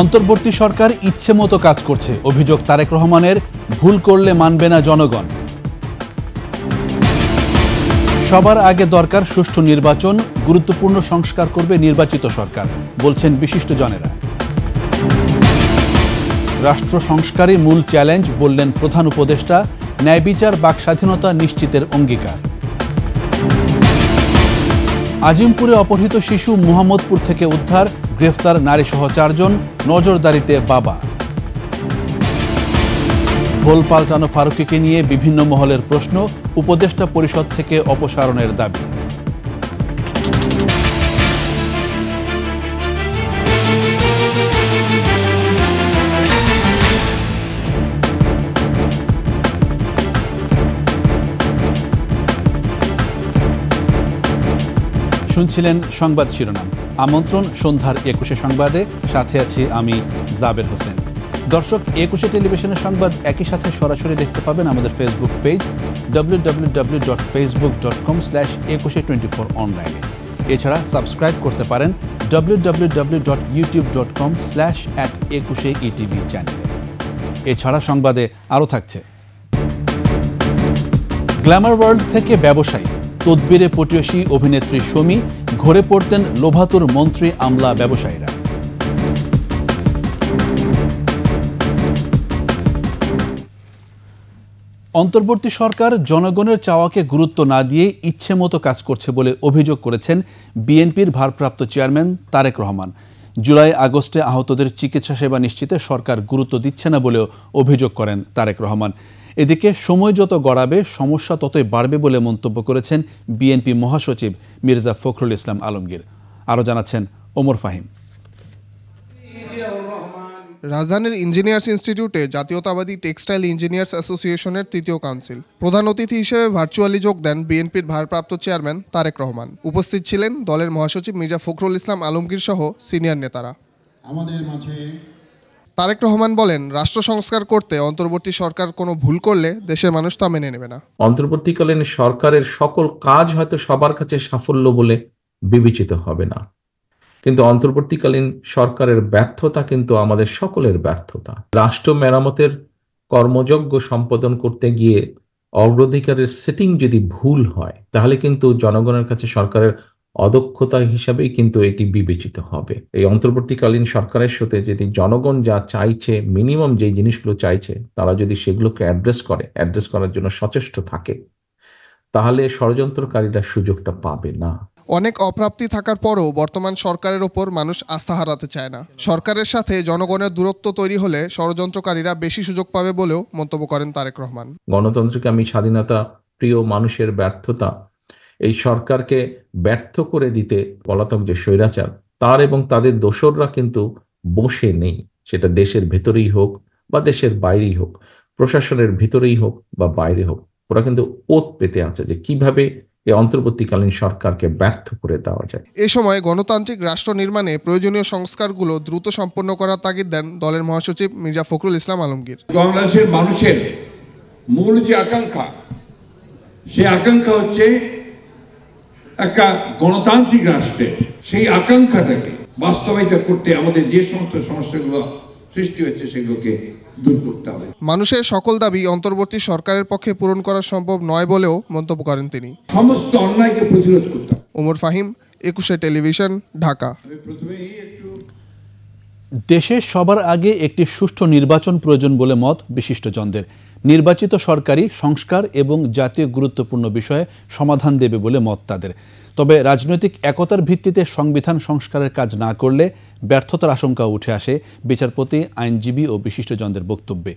অন্তর্বর্তী সরকার ইচ্ছেমতো কাজ করছে, অভিযোগ তারেক রহমানের। ভুল করলে মানবে না জনগণ। সবার আগে দরকার সুষ্ঠু নির্বাচন, গুরুত্বপূর্ণ সংস্কার করবে নির্বাচিত সরকার, বলছেন বিশিষ্টজনেরা। রাষ্ট্র সংস্কারই মূল চ্যালেঞ্জ, বললেন প্রধান উপদেষ্টা। ন্যায় বিচার, বাক স্বাধীনতা নিশ্চিতের অঙ্গীকার। আজিমপুরে অপহৃত শিশু মোহাম্মদপুর থেকে উদ্ধার, গ্রেফতার নারীসহ 4 জন, নজরদারিতে বাবা। ভোল পাল্টানো ফারুকীকে নিয়ে বিভিন্ন মহলের প্রশ্ন, উপদেষ্টা পরিষদ থেকে অপসারণের দাবি। শুনছিলেন সংবাদ শিরোনাম। আমন্ত্রণ সন্ধ্যার 21 সংবাদে, সাথে আছি আমি জাবের হোসেন। দর্শক, 21 টেলিভিশনের সংবাদ একই সাথে সরাসরি দেখতে পাবেন আমাদের ফেসবুক পেজ www.facebook.com/2124 অনলাইনে। এছাড়া সাবস্ক্রাইব করতে পারেন www.youtube.com/@21etv চ্যানেলে। এছাড়া সংবাদে আরও থাকছে: গ্ল্যামার ওয়ার্ল্ড থেকে ব্যবসায়ী, তদবিরে পটীয়সী অভিনেত্রী শমী, ঘরে পড়তেন লোভাতুর মন্ত্রী আমলা ব্যবসায়ীরা। অন্তর্বর্তী সরকার জনগণের চাওয়াকে গুরুত্ব না দিয়ে ইচ্ছেমতো কাজ করছে বলে অভিযোগ করেছেন বিএনপির ভারপ্রাপ্ত চেয়ারম্যান তারেক রহমান। জুলাই আগস্টে আহতদের চিকিৎসা সেবা নিশ্চিতে সরকার গুরুত্ব দিচ্ছে না বলেও অভিযোগ করেন তারেক রহমান। এদিকে সময় যত গড়াবে সমস্যা ততই বাড়বে বলে মন্তব্য করেছেন বিএনপি মহাসচিব মির্জা ফখরুল ইসলাম আলমগীর। আরও জানাচ্ছেন ওমর ফাহিম। রাজধানীর ইঞ্জিনিয়ার্স ইনস্টিটিউটে জাতীয়তাবাদী টেক্সটাইল ইঞ্জিনিয়ার্স অ্যাসোসিয়েশনের তৃতীয় কাউন্সিল। প্রধান অতিথি হিসেবে ভার্চুয়ালি যোগ দেন বিএনপির ভারপ্রাপ্ত চেয়ারম্যান তারেক রহমান। উপস্থিত ছিলেন দলের মহাসচিব মির্জা ফখরুল ইসলাম আলমগীর সহ সিনিয়র নেতারা। আমাদের মাঝে তারেক রহমান বলেন, রাষ্ট্র সংস্কার করতে অন্তর্বর্তী সরকার কোনো ভুল করলে দেশের মানুষ তা মেনে নেবে না। অন্তর্বর্তীকালীন সরকারের সকল কাজ হয়তো সবার কাছে সাফল্য বলে বিবেচিত হবে না, কিন্তু অন্তর্বর্তীকালীন সরকারের ব্যর্থতা কিন্তু আমাদের সকলের ব্যর্থতা। রাষ্ট্র মেরামতের কর্মযজ্ঞ সম্পাদন করতে গিয়ে অগ্রাধিকারের সেটিং যদি ভুল হয়, তাহলে কিন্তু জনগণের কাছে সরকারের অদক্ষতা হিসাবেই কিন্তু এটি বিবেচিত হবে। এই অন্তর্বর্তীকালীন সরকারের সাথে যদি জনগণ যা চাইছে, মিনিমাম যে জিনিসগুলো চাইছে, তারা যদি সেগুলোকে অ্যাড্রেস করার জন্য সচেষ্ট থাকে, তাহলে ষড়যন্ত্রকারীরা সুযোগটা পাবে না। অনেক অপ্রাপ্তি থাকার পরও বর্তমান সরকারের ওপর মানুষ আস্থা হারাতে চায় না। সরকারের সাথে জনগণের দূরত্ব তৈরি হলে ষড়যন্ত্রকারীরা বেশি সুযোগ পাবে বলেও মন্তব্য করেন তারেক রহমান। গণতন্ত্রকামী স্বাধীনতা প্রিয় মানুষের ব্যর্থতা এই সরকারকে ব্যর্থ করে দিতে পলাতক যে স্বৈরাচার, তার এবং তাদের দোসররা কিন্তু বসে নেই। সেটা দেশের ভেতরেই হোক বা দেশের বাইরেই হোক, প্রশাসনের ভিতরেই হোক বা বাইরে হোক, ওরা কিন্তু ওত পেতে আছে যে কিভাবে এই অন্তর্বর্তীকালীন সরকারকে ব্যর্থ করে দেওয়া যায়। এ সময় গণতান্ত্রিক রাষ্ট্র নির্মাণে প্রয়োজনীয় সংস্কারগুলো দ্রুত সম্পন্ন করার তাগিদ দেন দলের মহাসচিব মির্জা ফখরুল ইসলাম আলমগীর। বাংলাদেশের মানুষের মূল যে আকাঙ্ক্ষা, সে আকাঙ্ক্ষা হচ্ছে একটা গণতান্ত্রিক রাষ্ট্রে। সেই আকাঙ্ক্ষাটাকে বাস্তবায়িত করতে আমাদের যে সমস্ত সমস্যাগুলো সৃষ্টি হয়েছে সেগুলোকে দূর করতে হবে। মানুষের সকল দাবি অন্তর্বর্তী সরকারের পক্ষে পূরণ করা সম্ভব নয় বলেও মন্তব্য করেন তিনি। সমস্ত অন্যায়কে প্রতিরোধ করতে হবে। ওমর ফাহিম, 21 টেলিভিশন, ঢাকা। দেশে সবার আগে একটি সুষ্ঠু নির্বাচন প্রয়োজন বলে মত বিশিষ্টজনদের। নির্বাচিত সরকারি সংস্কার এবং জাতীয় গুরুত্বপূর্ণ বিষয়ে সমাধান দেবে বলে মত তাদের। তবে রাজনৈতিক একতার ভিত্তিতে সংবিধান সংস্কারের কাজ না করলে ব্যর্থতার আশঙ্কা উঠে আসে বিচারপতি, আইনজীবী ও বিশিষ্টজনদের বক্তব্যে।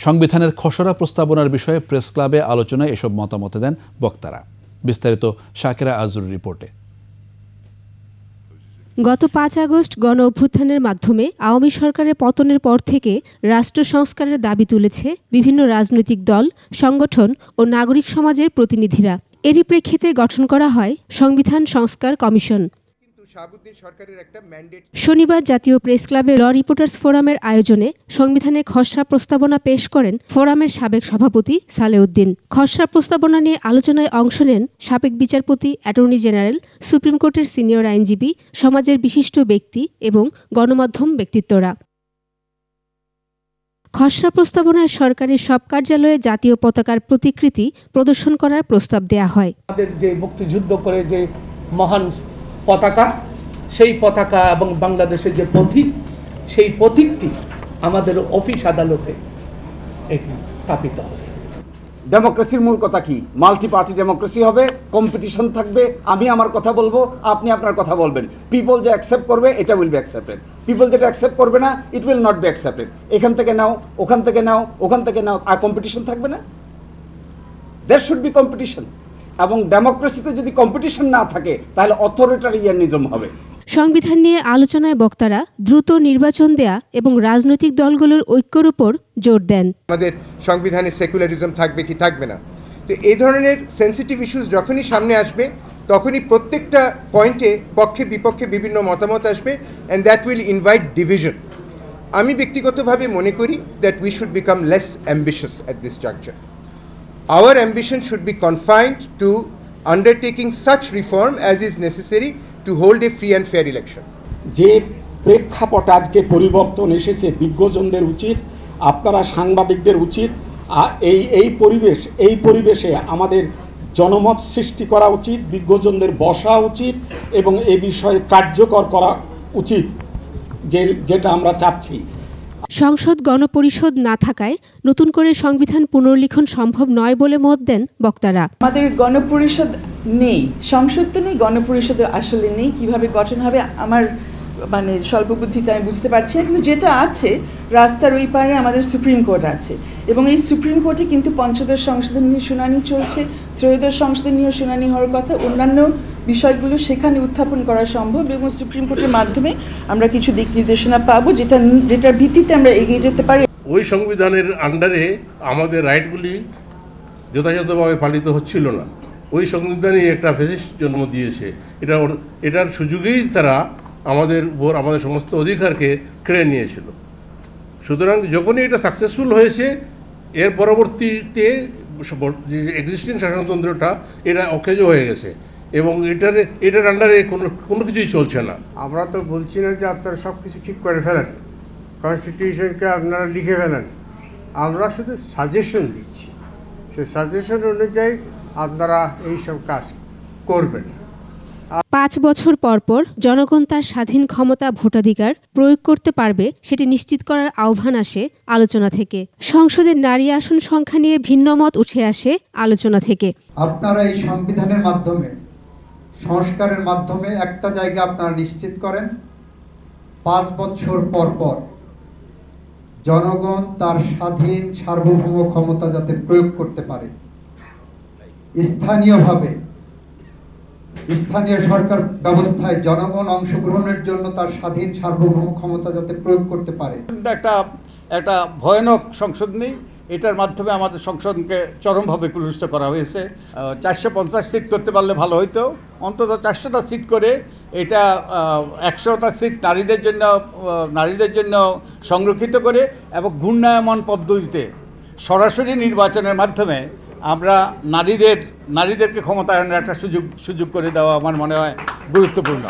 সংবিধানের খসড়া প্রস্তাবনার বিষয়ে প্রেস ক্লাবে আলোচনায় এসব মতামত দেন বক্তারা। বিস্তারিত শাকেরা আজুর রিপোর্টে। গত 5 আগস্ট গণ অভ্যুত্থানের মাধ্যমে আওয়ামী সরকারের পতনের পর থেকে রাষ্ট্র সংস্কারের দাবি তুলেছে বিভিন্ন রাজনৈতিক দল, সংগঠন ও নাগরিক সমাজের প্রতিনিধিরা। এরই প্রেক্ষিতে গঠন করা হয় সংবিধান সংস্কার কমিশন। শনিবার জাতীয় প্রেস ক্লাবে ল রিপোর্টার্স ফোরামের আয়োজনে সংবিধানে খসড়া প্রস্তাবনা পেশ করেন ফোরামের সাবেক সভাপতি সালেউদ্দিন। খসড়া প্রস্তাবনা নিয়ে আলোচনায় অংশ নেন সাবেক বিচারপতি, অ্যাটর্নি জেনারেল, সুপ্রিম কোর্টের সিনিয়র আইনজীবী, সমাজের বিশিষ্ট ব্যক্তি এবং গণমাধ্যম ব্যক্তিত্বরা। খসড়া প্রস্তাবনায় সরকারি সব কার্যালয়ে জাতীয় পতাকার প্রতিকৃতি প্রদর্শন করার প্রস্তাব দেয়া হয়। আমাদের যে মুক্তিযুদ্ধ করে যে মহান পতাকা, সেই পতাকা এবং বাংলাদেশের যে প্রতীক, সেই প্রতীকটি আমাদের অফিস আদালতে এটি স্থাপিত হবে। ডেমোক্রেসির মূল কথা কি? মাল্টি পার্টি ডেমোক্রেসি হবে, কম্পিটিশন থাকবে, আমি আমার কথা বলবো, আপনি আপনার কথা বলবেন, পিপল যে অ্যাকসেপ্ট করবে এটা উইল বি অ্যাকসেপ্টেড, পিপল যেটা অ্যাকসেপ্ট করবে না it will not be accepted. এখান থেকে নাও, ওখান থেকে নাও, ওখান থেকে নাও, আর কম্পিটিশন থাকবে না? There should be competition. এবং ডেমোক্রেসিতে যদি কম্পিটিশন না থাকে তাহলে অথরিটারিয়ানিজম হবে। সংবিধান নিয়ে আলোচনায় বক্তারা দ্রুত নির্বাচন দেয়া এবং রাজনৈতিক দলগুলোর ঐক্যের উপর জোর দেন। আমাদের সংবিধানে সেকুলারিজম থাকবে কি থাকবে না, তো এই ধরনের সেন্সিটিভ ইস্যুস যখনই সামনে আসবে তখনই প্রত্যেকটা পয়েন্টে পক্ষে বিপক্ষে বিভিন্ন মতামত আসবে, and that will invite division. আমি ব্যক্তিগতভাবে মনে করি that we should become less ambitious at this juncture. Our ambition should be confined to undertaking such reform as is necessary to hold a free and fair election. যে প্রেক্ষাপট আজকে পরিবর্তন এসেছে, বিজ্ঞজনদের উচিত, আপনারা সাংবাদিকদের উচিত এই পরিবেশে আমাদের জনমত সৃষ্টি করা উচিত, বিজ্ঞজনদের বসা উচিত এবং এ বিষয়ে কার্যকর করা উচিত, যেটা আমরা চাচ্ছি। সংসদ গণপরিষদ না থাকায় নতুন করে সংবিধান পুনর্লিখন সম্ভব নয় বলে মত দেন বক্তারা। আমাদের গণপরিষদ নেই, সংসদ তো নেই, গণপরিষদ আসলে নেই, কিভাবে গঠন হবে আমার স্বল্প বুদ্ধিতে আমি বুঝতে পারছি না। কিন্তু যেটা আছে, রাস্তার ওই পারে আমাদের সুপ্রিম কোর্ট আছে এবং এই সুপ্রিম কোর্টে কিন্তু পঞ্চদশ সংশোধন নিয়ে শুনানি চলছে, ত্রয়োদশ সংশোধন নিয়ে শুনানি হওয়ার কথা, অন্যান্য বিষয়গুলো সেখানে উত্থাপন করা সম্ভব এবং সুপ্রিম কোর্টের মাধ্যমে আমরা কিছু দিক নির্দেশনা পাবো যেটার ভিত্তিতে আমরা এগিয়ে যেতে পারি। ওই সংবিধানের আন্ডারে আমাদের রাইটগুলি যথাযথভাবে পালিত হচ্ছিল না। ওই সংবিধানই একটা ফ্যাসিস্ট জন্ম দিয়েছে। এটার সুযোগেই তারা আমাদের সমস্ত অধিকারকে কেড়ে নিয়েছিল। সুতরাং যখনই এটা সাকসেসফুল হয়েছে, এর পরবর্তীতে এক্সিস্টিং শাসনতন্ত্রটা এটা অকেজ হয়ে গেছে এবং এটার আন্ডারে কোনো কিছুই চলছে না। আমরা তো বলছি না যে আপনারা সব কিছু ঠিক করে ফেলেন, কনস্টিটিউশনকে আপনারা লিখে ফেলেন, আমরা শুধু সাজেশন দিচ্ছি, সেই সাজেশন অনুযায়ী আপনারা এইসব কাজ করবেন। 5 বছর পর পর জনগণ তার স্বাধীন ক্ষমতা ভোটাধিকার প্রয়োগ করতে পারবে সেটি নিশ্চিত করার আহ্বান আসে আলোচনা থেকে। সংসদের নারী আসন সংখ্যা নিয়ে ভিন্নমত উঠে আসে আলোচনা থেকে। আপনারা এই সংবিধানের মাধ্যমে, সংস্কারের মাধ্যমে একটা জায়গা আপনারা নিশ্চিত করেন, 5 বছর পর পর জনগণ তার স্বাধীন সার্বভৌম ক্ষমতা যাতে প্রয়োগ করতে পারে, স্থানীয়ভাবে স্থানীয় সরকার ব্যবস্থায় জনগণ অংশগ্রহণের জন্য তার স্বাধীন সার্বভৌম ক্ষমতা যাতে প্রয়োগ করতে পারে। একটা ভয়ানক সংসদ নেই, এটার মাধ্যমে আমাদের সংসদকে চরমভাবে কুলুষিত করা হয়েছে। 450 সিট করতে পারলে ভালো হইতো, অন্তত 400টা সিট করে এটা 100টা সিট নারীদের জন্য সংরক্ষিত করে এবং ঘূর্ণায়মান পদ্ধতিতে সরাসরি নির্বাচনের মাধ্যমে আমরা নারীদেরকে ক্ষমতায়নের একটা সুযোগ করে দেওয়া আমার মনে হয় গুরুত্বপূর্ণ।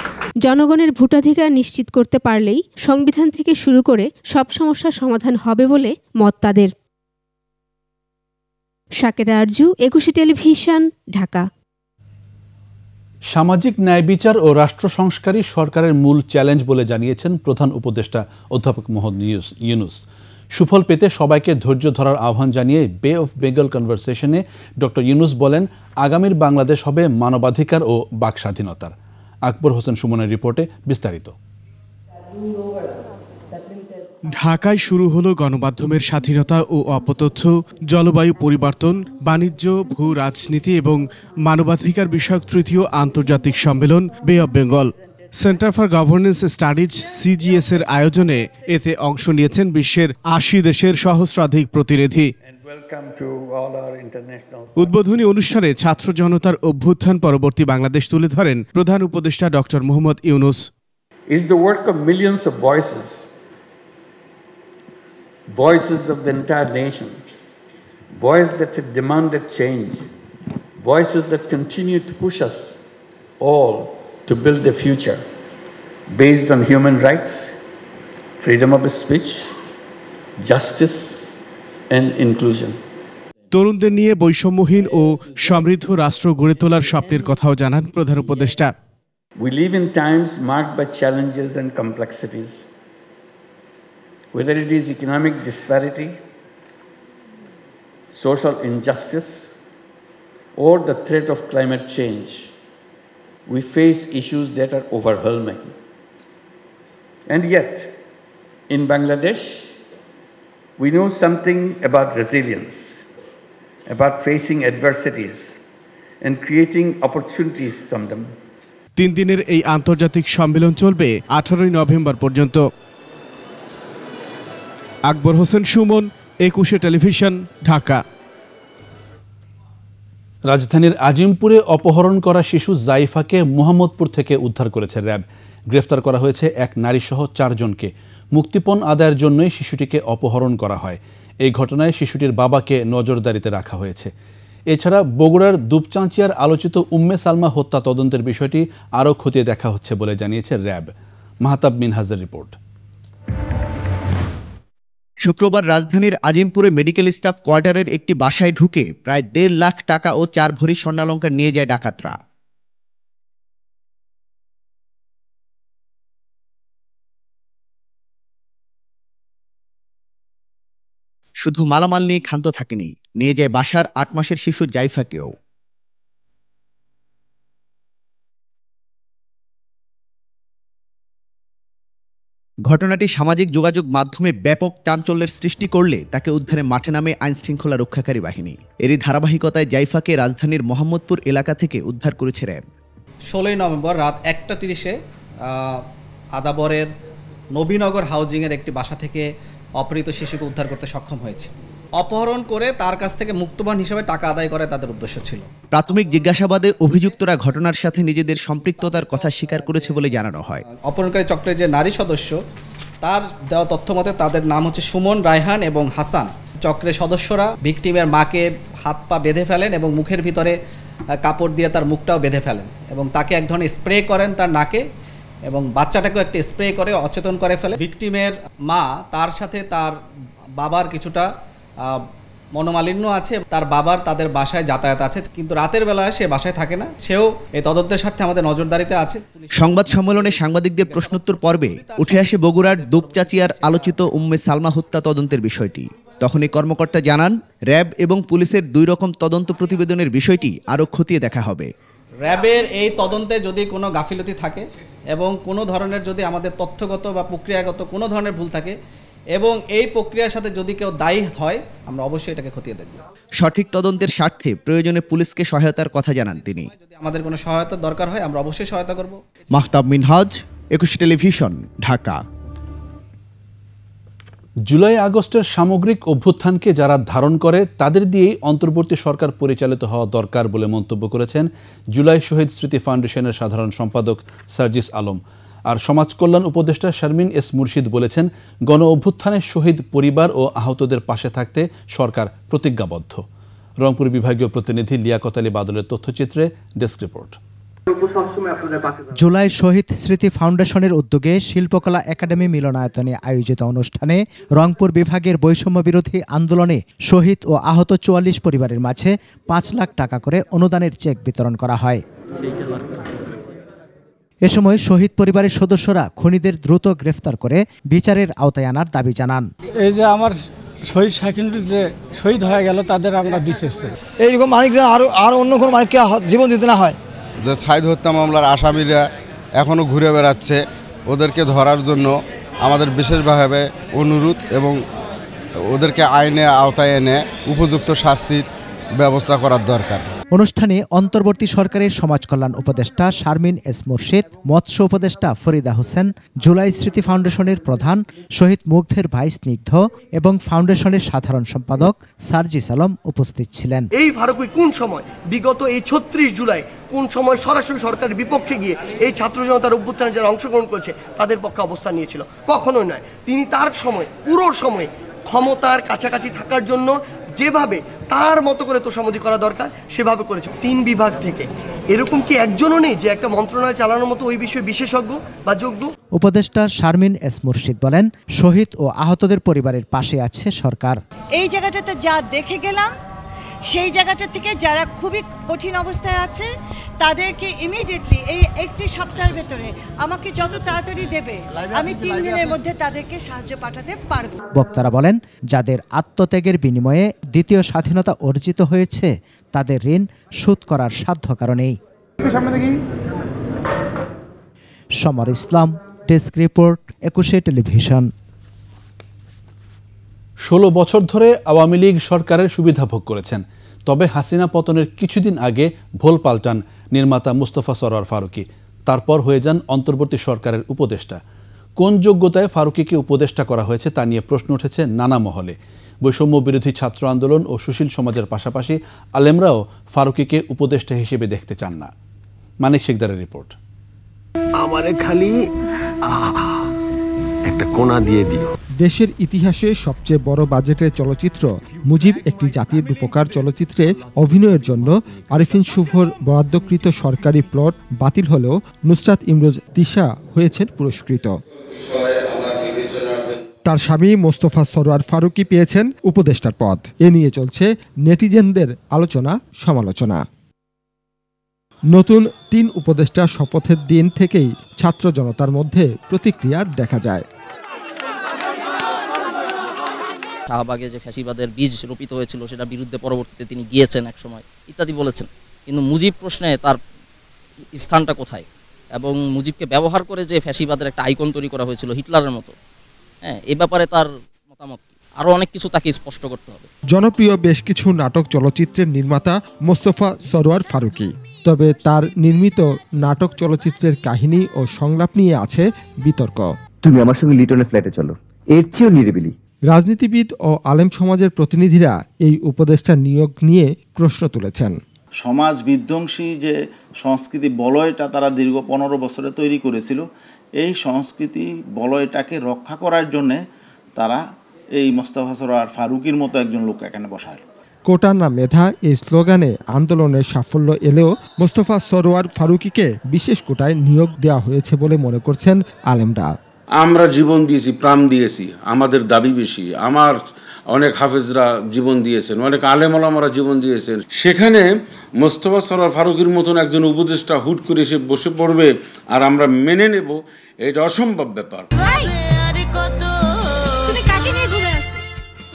জনগণের ভোটাধিকার নিশ্চিত করতে পারলেই সংবিধান থেকে শুরু করে সব সমস্যার সমাধান হবে বলে মত তাদের। শাকেরা আরজু, একুশে টেলিভিশন, ঢাকা। সামাজিক ন্যায় বিচার ও রাষ্ট্র সংস্কারই সরকারের মূল চ্যালেঞ্জ বলে জানিয়েছেন প্রধান উপদেষ্টা অধ্যাপক মোহাম্মদ ইউনূস। সুফল পেতে সবাইকে ধৈর্য ধরার আহ্বান জানিয়ে বে অফ বেঙ্গল কনভারসেশনে ডক্টর ইউনূস বলেন, আগামীর বাংলাদেশ হবে মানবাধিকার ও বাক স্বাধীনতার। আকবর হোসেন সুমনের রিপোর্টে বিস্তারিত। ঢাকায় শুরু হলো গণমাধ্যমের স্বাধীনতা ও অপতথ্য, জলবায়ু পরিবর্তন, বাণিজ্য, ভূ রাজনীতি এবং মানবাধিকার বিষয়ক তৃতীয় আন্তর্জাতিক সম্মেলন বে of Bengal. Centre for governance studies CGS এর আয়োজনে এতে অংশ নিয়েছেন বিশ্বের 80 দেশের সহস্রাধিক প্রতিনিধি। উদ্বোধনী অনুষ্ঠানে ছাত্র জনতার অভ্যুত্থান পরবর্তী বাংলাদেশ তুলে ধরেন প্রধান উপদেষ্টা doctor Mohammad Yunus. Is the work of millions of voices of the entire nation, voices that have demanded change, voices that continue to push us all to build a future based on human rights, freedom of speech, justice and inclusion. তরুণদের নিয়ে বৈষম্যহীন ও সমৃদ্ধ রাষ্ট্র গড়ে তোলার স্বপ্নের কথাও জানান প্রধান উপদেষ্টা। We live in times marked by challenges and complexities. Whether it is economic disparity, social injustice, or the threat of climate change, we face issues that are overwhelming. And yet, in Bangladesh, we know something about resilience, about facing adversities and creating opportunities from them. 3 দিনের এই আন্তর্জাতিক সম্মেলন চলবে 18 November পর্যন্ত। Akbar Hossain Suman, 21 television, Dhaka. রাজধানীর আজিমপুরে অপহরণ করা শিশু জাইফাকে মোহাম্মদপুর থেকে উদ্ধার করেছে র্যাব। গ্রেফতার করা হয়েছে এক নারীসহ 4 জনকে। মুক্তিপণ আদায়ের জন্যই শিশুটিকে অপহরণ করা হয়। এই ঘটনায় শিশুটির বাবাকে নজরদারিতে রাখা হয়েছে। এছাড়া বগুড়ার দুপচাঁচিয়ার আলোচিত উম্মে সালমা হত্যা তদন্তের বিষয়টি আরও খতিয়ে দেখা হচ্ছে বলে জানিয়েছে র্যাব। মাহতাব মিনহাজের রিপোর্ট। শুক্রবার রাজধানীর আজিমপুরে মেডিকেল স্টাফ কোয়ার্টারের একটি বাসায় ঢুকে প্রায় 1.5 লাখ টাকা ও 4 ভরি স্বর্ণালংকার নিয়ে যায় ডাকাতরা। শুধু মালামাল নিয়ে ক্ষান্ত থাকেনি, নিয়ে যায় বাসার 8 মাসের শিশু জাইফাকেও। ঘটনাটি সামাজিক যোগাযোগ মাধ্যমে ব্যাপক চাঞ্চল্যের সৃষ্টি করলে তাকে উদ্ধারে মাঠে নামে আইনশৃঙ্খলা রক্ষাকারী বাহিনী। এরই ধারাবাহিকতায় জাইফাকে রাজধানীর মোহাম্মদপুর এলাকা থেকে উদ্ধার করেছে র্যাব। 16 নভেম্বর রাত 1টা 30-এ আদাবরের নবীনগর হাউজিংয়ের একটি বাসা থেকে অপহৃত শিশুকে উদ্ধার করতে সক্ষম হয়েছে। অপহরণ করে তার কাছ থেকে মুক্তবান হিসেবে টাকা আদায় করে তাদের উদ্দেশ্য ছিল। প্রাথমিক জিজ্ঞাসাবাদে অভিযুক্তরা ঘটনার সাথে নিজেদের সম্পৃক্ততার কথা স্বীকার করেছে বলে জানানো হয়। অপহরণকারী চক্রের যে নারী সদস্য, তার দেওয়া তথ্য মতে তাদের নাম হচ্ছে সুমন, রায়হান এবং হাসান। চক্রের সদস্যরা ভিকটিমের মাকে হাত পা বেঁধে ফেলেন এবং মুখের ভিতরে কাপড় দিয়ে তার মুখটাও বেঁধে ফেলেন এবং তাকে এক ধরনের স্প্রে করেন তার নাকে এবং বাচ্চাটাকেও একটা স্প্রে করে অচেতন করে ফেলে। ভিকটিমের মা, তার সাথে তার বাবার কিছুটা মনোমালিন্য আছে। তার বাবার তাদের বাসায় যাতায়াত আছে, কিন্তু রাতের বেলায় সে বাসায় থাকে না। সেও এই তদন্তের স্বার্থে আমাদের নজরদারিতে আছে। সংবাদ সম্মেলনে সাংবাদিকদের প্রশ্নোত্তর পর্বে উঠে আসে বগুড়ার দুপচাঁচিয়ার আলোচিত উম্মে সালমা হত্যা তদন্তের বিষয়টি। তখন এই কর্মকর্তা জানান, র্যাব এবং পুলিশের 2 রকম তদন্ত প্রতিবেদনের বিষয়টি আরও খতিয়ে দেখা হবে। র্যাবের এই তদন্তে যদি কোনো গাফিলতি থাকে এবং কোনো ধরনের যদি আমাদের তথ্যগত বা প্রক্রিয়াগত কোনো ধরনের ভুল থাকে এবং এই প্রক্রিয়ার সাথে যদি কেউ দায়ী হয়, আমরা অবশ্যই এটাকে খতিয়ে দেখব। সঠিক তদন্তের স্বার্থে প্রয়োজনে পুলিশকে সহায়তার কথা জানান তিনি। যদি আমাদের কোনো সহায়তার দরকার হয়, আমরা অবশ্যই সহায়তা করব। মাহতাব মিনহাজ, 21 টেলিভিশন, ঢাকা। জুলাই আগস্টের সামগ্রিক অভ্যুত্থানকে যারা ধারণ করে তাদের দিয়েই অন্তর্বর্তী সরকার পরিচালিত হওয়া দরকার বলে মন্তব্য করেছেন জুলাই শহীদ স্মৃতি ফাউন্ডেশনের সাধারণ সম্পাদক সার্জিস আলম। আর সমাজ কল্যাণ উপদেষ্টা শারমিন এস মুর্শিদ বলেছেন, গণ অভ্যুত্থানের শহীদ পরিবার ও আহতদের পাশে থাকতে সরকার প্রতিজ্ঞাবদ্ধ। রংপুর বিভাগীয় প্রতিনিধি লিয়াকত আলী বাদলের তথ্যচিত্রে ডেস্ক রিপোর্ট। জুলাই শহীদ স্মৃতি ফাউন্ডেশনের উদ্যোগে শিল্পকলা একাডেমি মিলনায়তনে আয়োজিত অনুষ্ঠানে রংপুর বিভাগের বৈষম্য বিরোধী আন্দোলনে শহীদ ও আহত 44 পরিবারের মাঝে 5 লাখ টাকা করে অনুদানের চেক বিতরণ করা হয়। এ সময় শহীদ পরিবারের সদস্যরা খুনিদের দ্রুত গ্রেফতার করে বিচারের আওতায় আনার দাবি জানান। এই যে আমার শহীদ শাকিনুর যে শহীদ হয়ে গেল, তাদের আমরা বিচার চাই। এইরকম মানিক যেন আরো অন্য কোনো মানিককে জীবন দিতে না হয়। যে সাইদ হত্যা মামলার আসামিরা এখনও ঘুরে বেড়াচ্ছে, ওদেরকে ধরার জন্য আমাদের বিশেষভাবে অনুরোধ এবং ওদেরকে আইনে আওতায় এনে উপযুক্ত শাস্তির ব্যবস্থা করার দরকার। অনুষ্ঠানে অন্তর্বর্তী সরকারের সমাজ কল্যাণ উপদেষ্টা শারমিন এস মুর্শিদ, মৎস্য উপদেষ্টা ফরিদা হোসেন, জুলাই স্মৃতি ফাউন্ডেশনের প্রধান শহীদ মুগ্ধের ভাই স্নিগ্ধ এবং ফাউন্ডেশনের সাধারণ সম্পাদক সার্জিস আলম উপস্থিত ছিলেন। এই ফারুকই কোন সময় বিগত এই 36 জুলাই কোন সময় সরাসরি সরকারের বিপক্ষে গিয়ে এই ছাত্র জনতার অভ্যুত্থানে যারা অংশগ্রহণ করেছে তাদের পক্ষে অবস্থান নিয়েছিল? কখনোই নয়। তিনি তার সময় পুরো সময় ক্ষমতার কাছাকাছি থাকার জন্য যেভাবে তার মতো করে তোষামোদি করা দরকার সেভাবে করেছে। 3 বিভাগ থেকে এরকম কি একজনও নেই যে একটা মন্ত্রণালয় চালানোর মতো ওই বিষয়ে বিশেষজ্ঞ বা যোগ্য? উপদেষ্টা শারমিন এস মুর্শিদ বলেন, শহীদ ও আহতদের পরিবারের পাশে আছে সরকার। এই জায়গাটাতে যা দেখে গেলাম, সেই জায়গাটা থেকে যারা খুবই কঠিন অবস্থায় আছে তাদেরকে ইমিডিয়েটলি এই 1 সপ্তাহের ভেতরে আমাকে যত তাড়াতাড়ি দেবে আমি 3 দিনের মধ্যে তাদেরকে সাহায্য পাঠাতে পারব। বক্তারা বলেন, যাদের আত্মত্যাগের বিনিময়ে দ্বিতীয় স্বাধীনতা অর্জিত হয়েছে তাদের ঋণ শোধ করার সাধ্য কারণেই। সমর ইসলাম, ডেস্ক রিপোর্ট, 21 টেলিভিশন। 16 বছর ধরে আওয়ামী লীগ সরকারের সুবিধা ভোগ করেছেন। তবে হাসিনা পতনের কিছুদিন আগে ভোল পাল্টান নির্মাতা মুস্তফা সরোয়ার ফারুকী। তারপর হয়ে যান অন্তর্বর্তী সরকারের উপদেষ্টা। কোন যোগ্যতায় ফারুকীকে উপদেষ্টা করা হয়েছে তা নিয়ে প্রশ্ন উঠেছে নানা মহলে। বৈষম্য বিরোধী ছাত্র আন্দোলন ও সুশীল সমাজের পাশাপাশি আলেমরাও ফারুকীকে উপদেষ্টা হিসেবে দেখতে চান না। মানিক শিকদারের রিপোর্ট। আমারে খালি একটা কোণা দিয়ে দিও। দেশের ইতিহাসে সবচেয়ে বড় বাজেটের চলচ্চিত্র মুজিব একটি জাতির রূপকার চলচ্চিত্রে অভিনয়ের জন্য আরিফিন শুভর বরাদ্দকৃত সরকারি প্লট বাতিল হলেও নুসরাত ইমরোজ তিশা হয়েছেন পুরস্কৃত। তার স্বামী মোস্তফা সরোয়ার ফারুকী পেয়েছেন উপদেষ্টার পদ। এ নিয়ে চলছে নেটিজেনদের আলোচনা সমালোচনা। নতুন 3 উপদেষ্টা শপথের দিন থেকেই ছাত্র জনতার মধ্যে প্রতিক্রিয়া দেখা যায়। শাহবাগে যে ফ্যাসিবাদের বীজ রোপিত হয়েছিল সেটা বিরুদ্ধে পরবর্তীতে তিনি গিয়েছেন এক সময় ইত্যাদি বলেছেন, কিন্তু মুজিব প্রশ্নে তার স্থানটা কোথায়? এবং মুজিবকে ব্যবহার করে যে ফ্যাসিবাদের একটা আইকন তৈরি করা হয়েছিল হিটলারের মতো, হ্যাঁ, এ ব্যাপারে তার মতামত আরো অনেক কিছু তাকে স্পষ্ট করতে হবে। জনপ্রিয় বেশ কিছু নাটক চলচ্চিত্রের নির্মাতা মোস্তফা সরোয়ার ফারুকী, তবে তার নির্মিত নাটক চলচ্চিত্রের কাহিনী ও সংলাপ নিয়ে আছে বিতর্ক। তুমি আমার সঙ্গে লিটনের ফ্ল্যাটে চলো, এর চেয়েও নিরিবিলি। রাজনীতিবিদ ও আলেম সমাজের প্রতিনিধিরা এই উপদেষ্টা নিয়োগ নিয়ে প্রশ্ন তুলেছেন। সমাজ বিধ্বংসী যে সংস্কৃতি বলয়টা তারা দীর্ঘ 15 বছরে তৈরি করেছিল, এই সংস্কৃতি বলয়টাকে রক্ষা করার জন্যে তারা এই মোস্তফা সরোয়ার ফারুকীর মতো একজন লোক এখানে বসায়। কোটা না মেধা এই স্লোগানে আন্দোলনের সাফল্য এলেও মোস্তফা সরোয়ার ফারুকীকে বিশেষ কোটায় নিয়োগ দেওয়া হয়েছে বলে মনে করছেন আলেমরা। আমরা জীবন দিয়েছি, প্রাণ দিয়েছি, আমাদের দাবি বেশি। আমার অনেক হাফেজরা জীবন দিয়েছেন, অনেক আলেম ওলামারা জীবন দিয়েছেন। সেখানে মোস্তফা সরোয়ার ফারুকীর মতন একজন উপদেষ্টা হুট করে এসে বসে পড়বে আর আমরা মেনে নেব, এটা অসম্ভব ব্যাপার।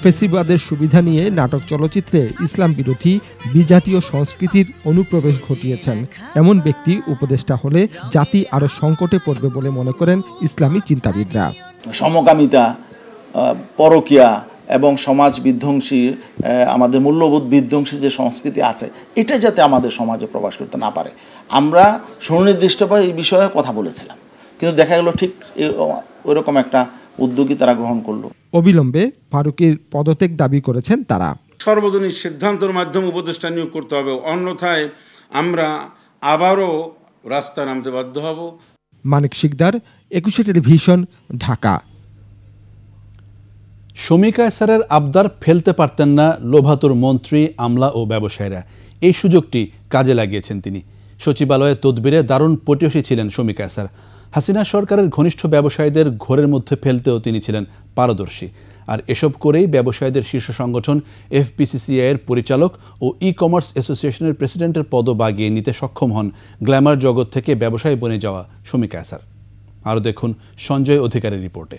ফেসিবাদের সুবিধা নিয়ে নাটক চলচ্চিত্রে ইসলাম বিরোধী বিজাতীয় সংস্কৃতির অনুপ্রবেশ ঘটিয়েছেন এমন ব্যক্তি উপদেষ্টা হলে জাতি আরো সংকটে পড়বে বলে মনে করেন ইসলামী চিন্তাবিদরা। সমকামিতা, পরকীয়া এবং সমাজ বিধ্বংসী, আমাদের মূল্যবোধ বিধ্বংসী যে সংস্কৃতি আছে, এটা যাতে আমাদের সমাজে প্রকাশ করতে না পারে, আমরা সুনির্দিষ্টভাবে এই বিষয়ে কথা বলেছিলাম, কিন্তু দেখা গেল ঠিক ওইরকম একটা উদ্যোগই তারা গ্রহণ করলো। অবিলম্বে ফারুকীর পদত্যাগ দাবি করেছেন তারা। সর্বজনীন সিদ্ধান্তের মাধ্যমে উপদেষ্টা নিয়োগ করতে হবে, অন্যথায় আমরা আবারও রাস্তায় নামতে বাধ্য হব। মানিক শিকদার, 21 টেলিভিশন, ঢাকা। শমী কায়সারের আবদার ফেলতে পারতেন না লোভাতুর মন্ত্রী, আমলা ও ব্যবসায়ীরা। এই সুযোগটি কাজে লাগিয়েছেন তিনি। সচিবালয়ের তদবিরে দারুণ পটিয়সী ছিলেন শমী কায়সার। হাসিনা সরকারের ঘনিষ্ঠ ব্যবসায়ীদের ঘোরের মধ্যে ফেলতেও তিনি ছিলেন পারদর্শী। আর এসব করেই ব্যবসায়ীদের শীর্ষ সংগঠন এফবিসিসিআইয়ের পরিচালক ও ই কমার্স অ্যাসোসিয়েশনের প্রেসিডেন্টের পদও বাগিয়ে নিতে সক্ষম হন গ্ল্যামার জগৎ থেকে ব্যবসায়ী বনে যাওয়া শমী কায়সার। আরও দেখুন সঞ্জয় অধিকারের রিপোর্টে।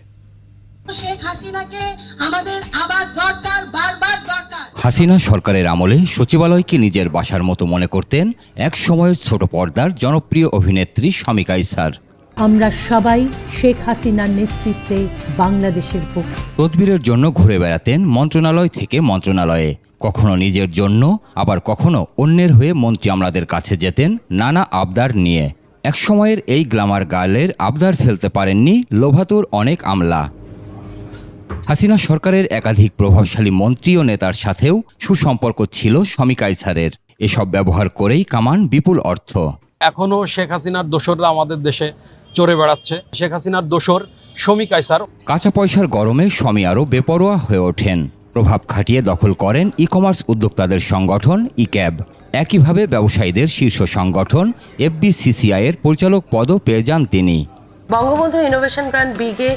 হাসিনা সরকারের আমলে সচিবালয়কে নিজের বাসার মতো মনে করতেন এক সময়ের ছোট পর্দার জনপ্রিয় অভিনেত্রী শমী কায়সার। আমরা সবাই শেখ হাসিনার নেতৃত্বে বাংলাদেশের পক্ষে। তদবিরের জন্য ঘুরে বেড়াতেন মন্ত্রণালয় থেকে মন্ত্রণালয়ে, কখনো নিজের জন্য, আবার কখনো অন্যের হয়ে মন্ত্রী আমলাদের কাছে যেতেন নানা আবদার নিয়ে। এক সময়ের এই গ্ল্যামার গার্লের আবদার ফেলতে পারেননি লোভাতুর অনেক আমলা। হাসিনা সরকারের একাধিক প্রভাবশালী মন্ত্রী ও নেতার সাথেও সুসম্পর্ক ছিল শমী কায়সারের। এসব ব্যবহার করেই কামান বিপুল অর্থ। এখনো শেখ হাসিনার দোসররা আমাদের দেশে চড়ে বেড়াচ্ছে। শেখ হাসিনার দোসর শমী কায়সার। কাঁচা পয়সার গরমে শমী আরও বেপরোয়া হয়ে ওঠেন। প্রভাব খাটিয়ে দখল করেন ই কমার্স উদ্যোক্তাদের সংগঠন ইক্যাব। একইভাবে ব্যবসায়ীদের শীর্ষ সংগঠন FBCCI এর পরিচালক পদও পেয়ে যান তিনি। বঙ্গবন্ধু ইনোভেশন গ্রান্ট বিগে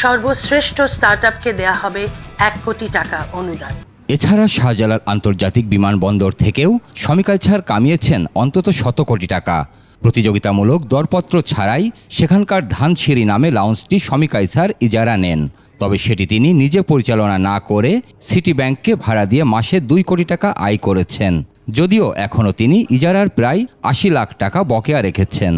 সর্বশ্রেষ্ঠ স্টার্টআপকে দেয়া হবে 1 কোটি টাকা অনুদান। এছাড়া শাহজালাল আন্তর্জাতিক বিমানবন্দর থেকেও শমিকালচার কামিয়েছেন অন্তত 100 কোটি টাকা। প্রতিযোগিতামূলক দরপত্র ছাড়াই সেখানকার ধানসিঁড়ি নামে লাউঞ্জটি শমিকালচার ইজারা নেন। তবে সেটি তিনি নিজে পরিচালনা না করে সিটি ব্যাংককে ভাড়া দিয়ে মাসে 2 কোটি টাকা আয় করেছেন, যদিও এখনও তিনি ইজারার প্রায় 80 লাখ টাকা বকেয়া রেখেছেন।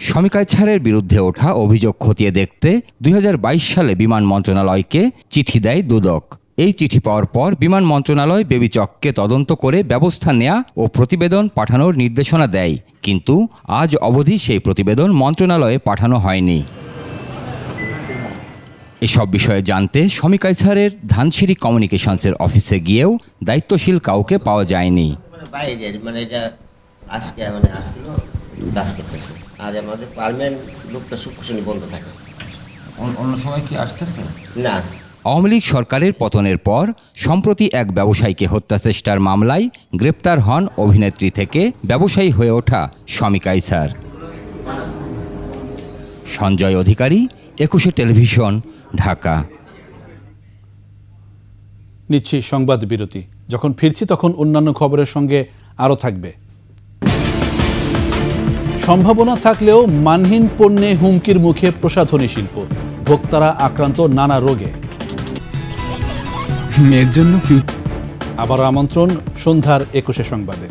শমিকালচারের বিরুদ্ধে ওঠা অভিযোগ খতিয়ে দেখতে 2022 সালে বিমান মন্ত্রণালয়কে চিঠি দেয় দুদক। এই চিঠি পাওয়ার পর বিমান মন্ত্রণালয় বেবিচককে তদন্ত করে ব্যবস্থা নেওয়া ও প্রতিবেদন পাঠানোর নির্দেশনা দেয়, কিন্তু আজ অবধি সেই প্রতিবেদন মন্ত্রণালয়ে পাঠানো হয়নি। এসব বিষয়ে জানতে শমিকালচারের ধানসিঁড়ি কমিউনিকেশনসের অফিসে গিয়েও দায়িত্বশীল কাউকে পাওয়া যায়নি। আজকে আসছিল কাজ করতেছে, আর আমাদের পার্মানেন্ট লোকটা শুক্রশনি বন্ধ থাকে। অন্য সময় কি আসতেছে না। আওয়ামী লীগ সরকারের পতনের পর সম্প্রতি এক ব্যবসায়ীকে হত্যাচেষ্টার মামলায় গ্রেপ্তার হন অভিনেত্রী থেকে ব্যবসায়ী হয়ে ওঠা শমিকালচার। সঞ্জয় অধিকারী, 21 টেলিভিশন, ঢাকা। নিচ্ছি সংবাদ বিরতি। যখন ফিরছি তখন অন্যান্য খবরের সঙ্গে আরও থাকবে। সম্ভাবনা থাকলেও মানহীন পণ্যে হুমকির মুখে প্রসাধনী শিল্প, ভোক্তারা আক্রান্ত নানা রোগে। মেয়ের জন্য আবার আমন্ত্রণ সন্ধ্যার 21 সংবাদে।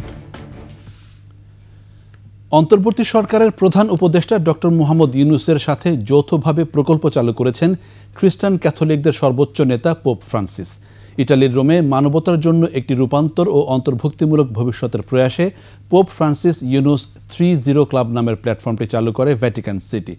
অন্তর্বর্তী সরকারের প্রধান উপদেষ্টা ডক্টর মোহাম্মদ ইউনূসের সাথে যৌথভাবে প্রকল্প চালু করেছেন খ্রিস্টান ক্যাথলিকদের সর্বোচ্চ নেতা পোপ ফ্রান্সিস। ইটালির রোমে মানবতার জন্য একটি রূপান্তর ও অন্তর্ভুক্তিমূলক ভবিষ্যতের প্রয়াসে পোপ ফ্রান্সিস ইউনূস 30 ক্লাব নামের প্ল্যাটফর্মটি চালু করে ভ্যাটিকান সিটি।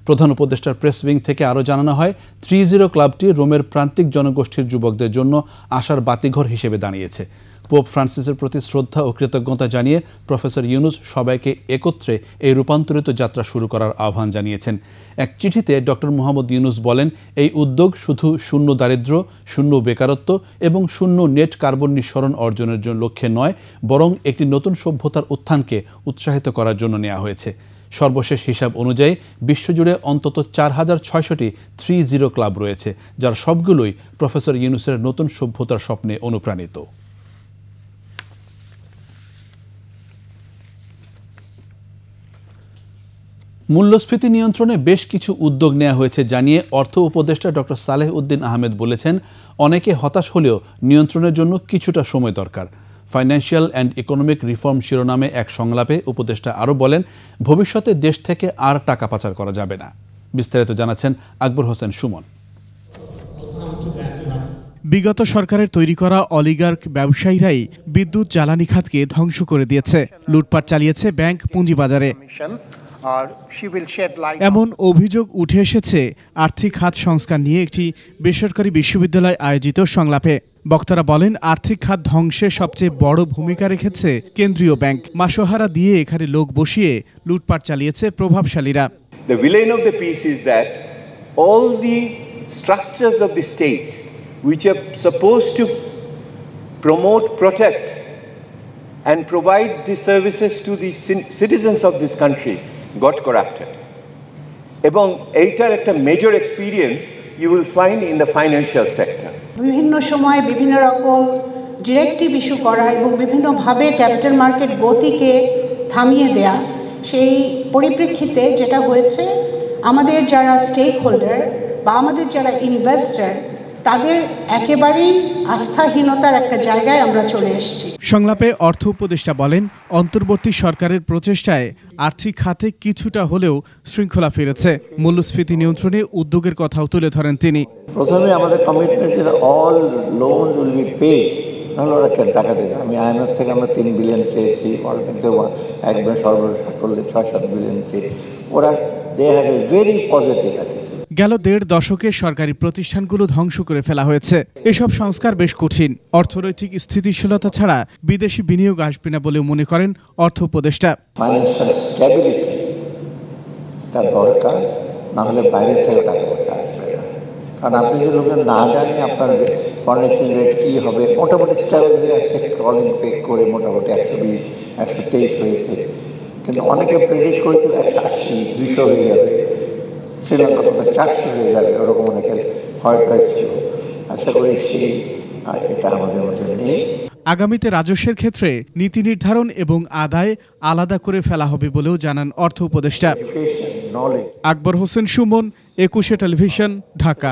প্রধান উপদেষ্টার প্রেস উইং থেকে আরও জানানো হয়, 30 ক্লাবটি রোমের প্রান্তিক জনগোষ্ঠীর যুবকদের জন্য আশার বাতিঘর হিসেবে দাঁড়িয়েছে। পোপ ফ্রান্সিসের প্রতি শ্রদ্ধা ও কৃতজ্ঞতা জানিয়ে প্রফেসর ইউনূস সবাইকে একত্রে এই রূপান্তরিত যাত্রা শুরু করার আহ্বান জানিয়েছেন। এক চিঠিতে ডক্টর মোহাম্মদ ইউনূস বলেন, এই উদ্যোগ শুধু শূন্য দারিদ্র্য, শূন্য বেকারত্ব এবং শূন্য নেট কার্বন নিঃসরণ অর্জনের জন্য লক্ষ্যে নয়, বরং একটি নতুন সভ্যতার উত্থানকে উৎসাহিত করার জন্য নেওয়া হয়েছে। সর্বশেষ হিসাব অনুযায়ী বিশ্বজুড়ে অন্তত 4600টি 30 ক্লাব রয়েছে, যার সবগুলোই প্রফেসর ইউনূসের নতুন সভ্যতার স্বপ্নে অনুপ্রাণিত। মূল্যস্ফীতি নিয়ন্ত্রণে বেশ কিছু উদ্যোগ নেওয়া হয়েছে জানিয়ে অর্থ উপদেষ্টা ডক্টর সালেহ উদ্দিন আহমেদ বলেছেন, অনেকে হতাশ হলেও নিয়ন্ত্রণের জন্য কিছুটা সময় দরকার। ফাইন্যান্সিয়াল অ্যান্ড ইকোনমিক রিফর্ম শিরোনামে এক সংলাপে উপদেষ্টা আরও বলেন, ভবিষ্যতে দেশ থেকে আর টাকা পাচার করা যাবে না। বিস্তারিত জানাচ্ছেন আকবর হোসেন সুমন। বিগত সরকারের তৈরি করা অলিগার্ক ব্যবসায়ীরাই বিদ্যুৎ জ্বালানি খাতকে ধ্বংস করে দিয়েছে, লুটপাট চালিয়েছে ব্যাংক পুঁজিবাজারে। এমন অভিযোগ উঠে এসেছে আর্থিক খাত সংস্কার নিয়ে একটি বেসরকারি বিশ্ববিদ্যালয় আয়োজিত সংলাপে। বক্তারা বলেন, আর্থিক খাত ধ্বংসে সবচেয়ে বড় ভূমিকা রেখেছে কেন্দ্রীয় ব্যাংক। মাসোহারা দিয়ে এখানে লোক বসিয়ে লুটপাট চালিয়েছে প্রভাবশালীরা। The villain of the piece is that all the structures of the state which are supposed to promote, protect and provide the services to the citizens of this country got corrupted. এবং এইটার একটা major experience you will find in the financial sector. বিভিন্ন সময় বিভিন্ন রকম directive issue করা এবং বিভিন্নভাবে ক্যাপিটাল মার্কেট গতিকে থামিয়ে দেয়া, সেই পরিপ্রেক্ষিতে যেটা হয়েছে, আমাদের যারা স্টেক হোল্ডার বা আমাদের যারা ইনভেস্টার, তাদের একেবারেই আস্থাহীনতার একটা জায়গায় আমরা চলে এসেছি। সংলাপে অর্থ উপদেষ্টা বলেন, অন্তর্বর্তী সরকারের প্রচেষ্টায় আর্থিক খাতে কিছুটা হলেও শৃঙ্খলা ফিরেছে। মূল্যস্ফীতি নিয়ন্ত্রণে উদ্যোগের কথাও তুলে ধরেন তিনি। প্রথমে আমাদের commitment all loan will be paid, নাহলে ওরা কেন টাকা দেবে। আমি IMF থেকে আমরা 3 বিলিয়ন চেয়েছি, ওয়ার্ল্ড ব্যাংক থেকে একবার সর্বশেষ করলে 6-7 বিলিয়ন চেয়ে, ওরা they have a very positive attitude. গেল 1.5 দশকে সরকারি প্রতিষ্ঠানগুলো ধ্বংস করে ফেলা হয়েছে। এসব সংস্কার বেশ কঠিন। অর্থনৈতিক স্থিতিশীলতা ছাড়া বিদেশি বিনিয়োগ আসবে না বলেও মনে করেন অর্থ উপদেষ্টা। ফাইন্যান্সিয়াল স্ট্যাবিলিটি এটা দরকার, না হলে বাইরে থেকে টাকা পয়সা আসবে না। কারণ আপনি যদি লোকের না জানি আপনার ফরেন এক্সচেঞ্জ রেট কী হবে, মোটামুটি স্টেবল হয়ে আসছে, কলিং পেক করে মোটামুটি 120 123 হয়েছে, কিন্তু অনেকে প্রেডিক্ট করেছিল 180 200 হয়ে যাবে, শ্রীলঙ্কা মতো 400 হয়ে যাবে, ওরকম অনেকের ভয় ছিল। আশা করি সেই এটা আমাদের মধ্যে নেই। আগামীতে রাজস্বের ক্ষেত্রে নীতি নির্ধারণ এবং আদায় আলাদা করে ফেলা হবে বলেও জানান অর্থ উপদেষ্টা। আকবর হোসেন সুমন, 21 টেলিভিশন, ঢাকা।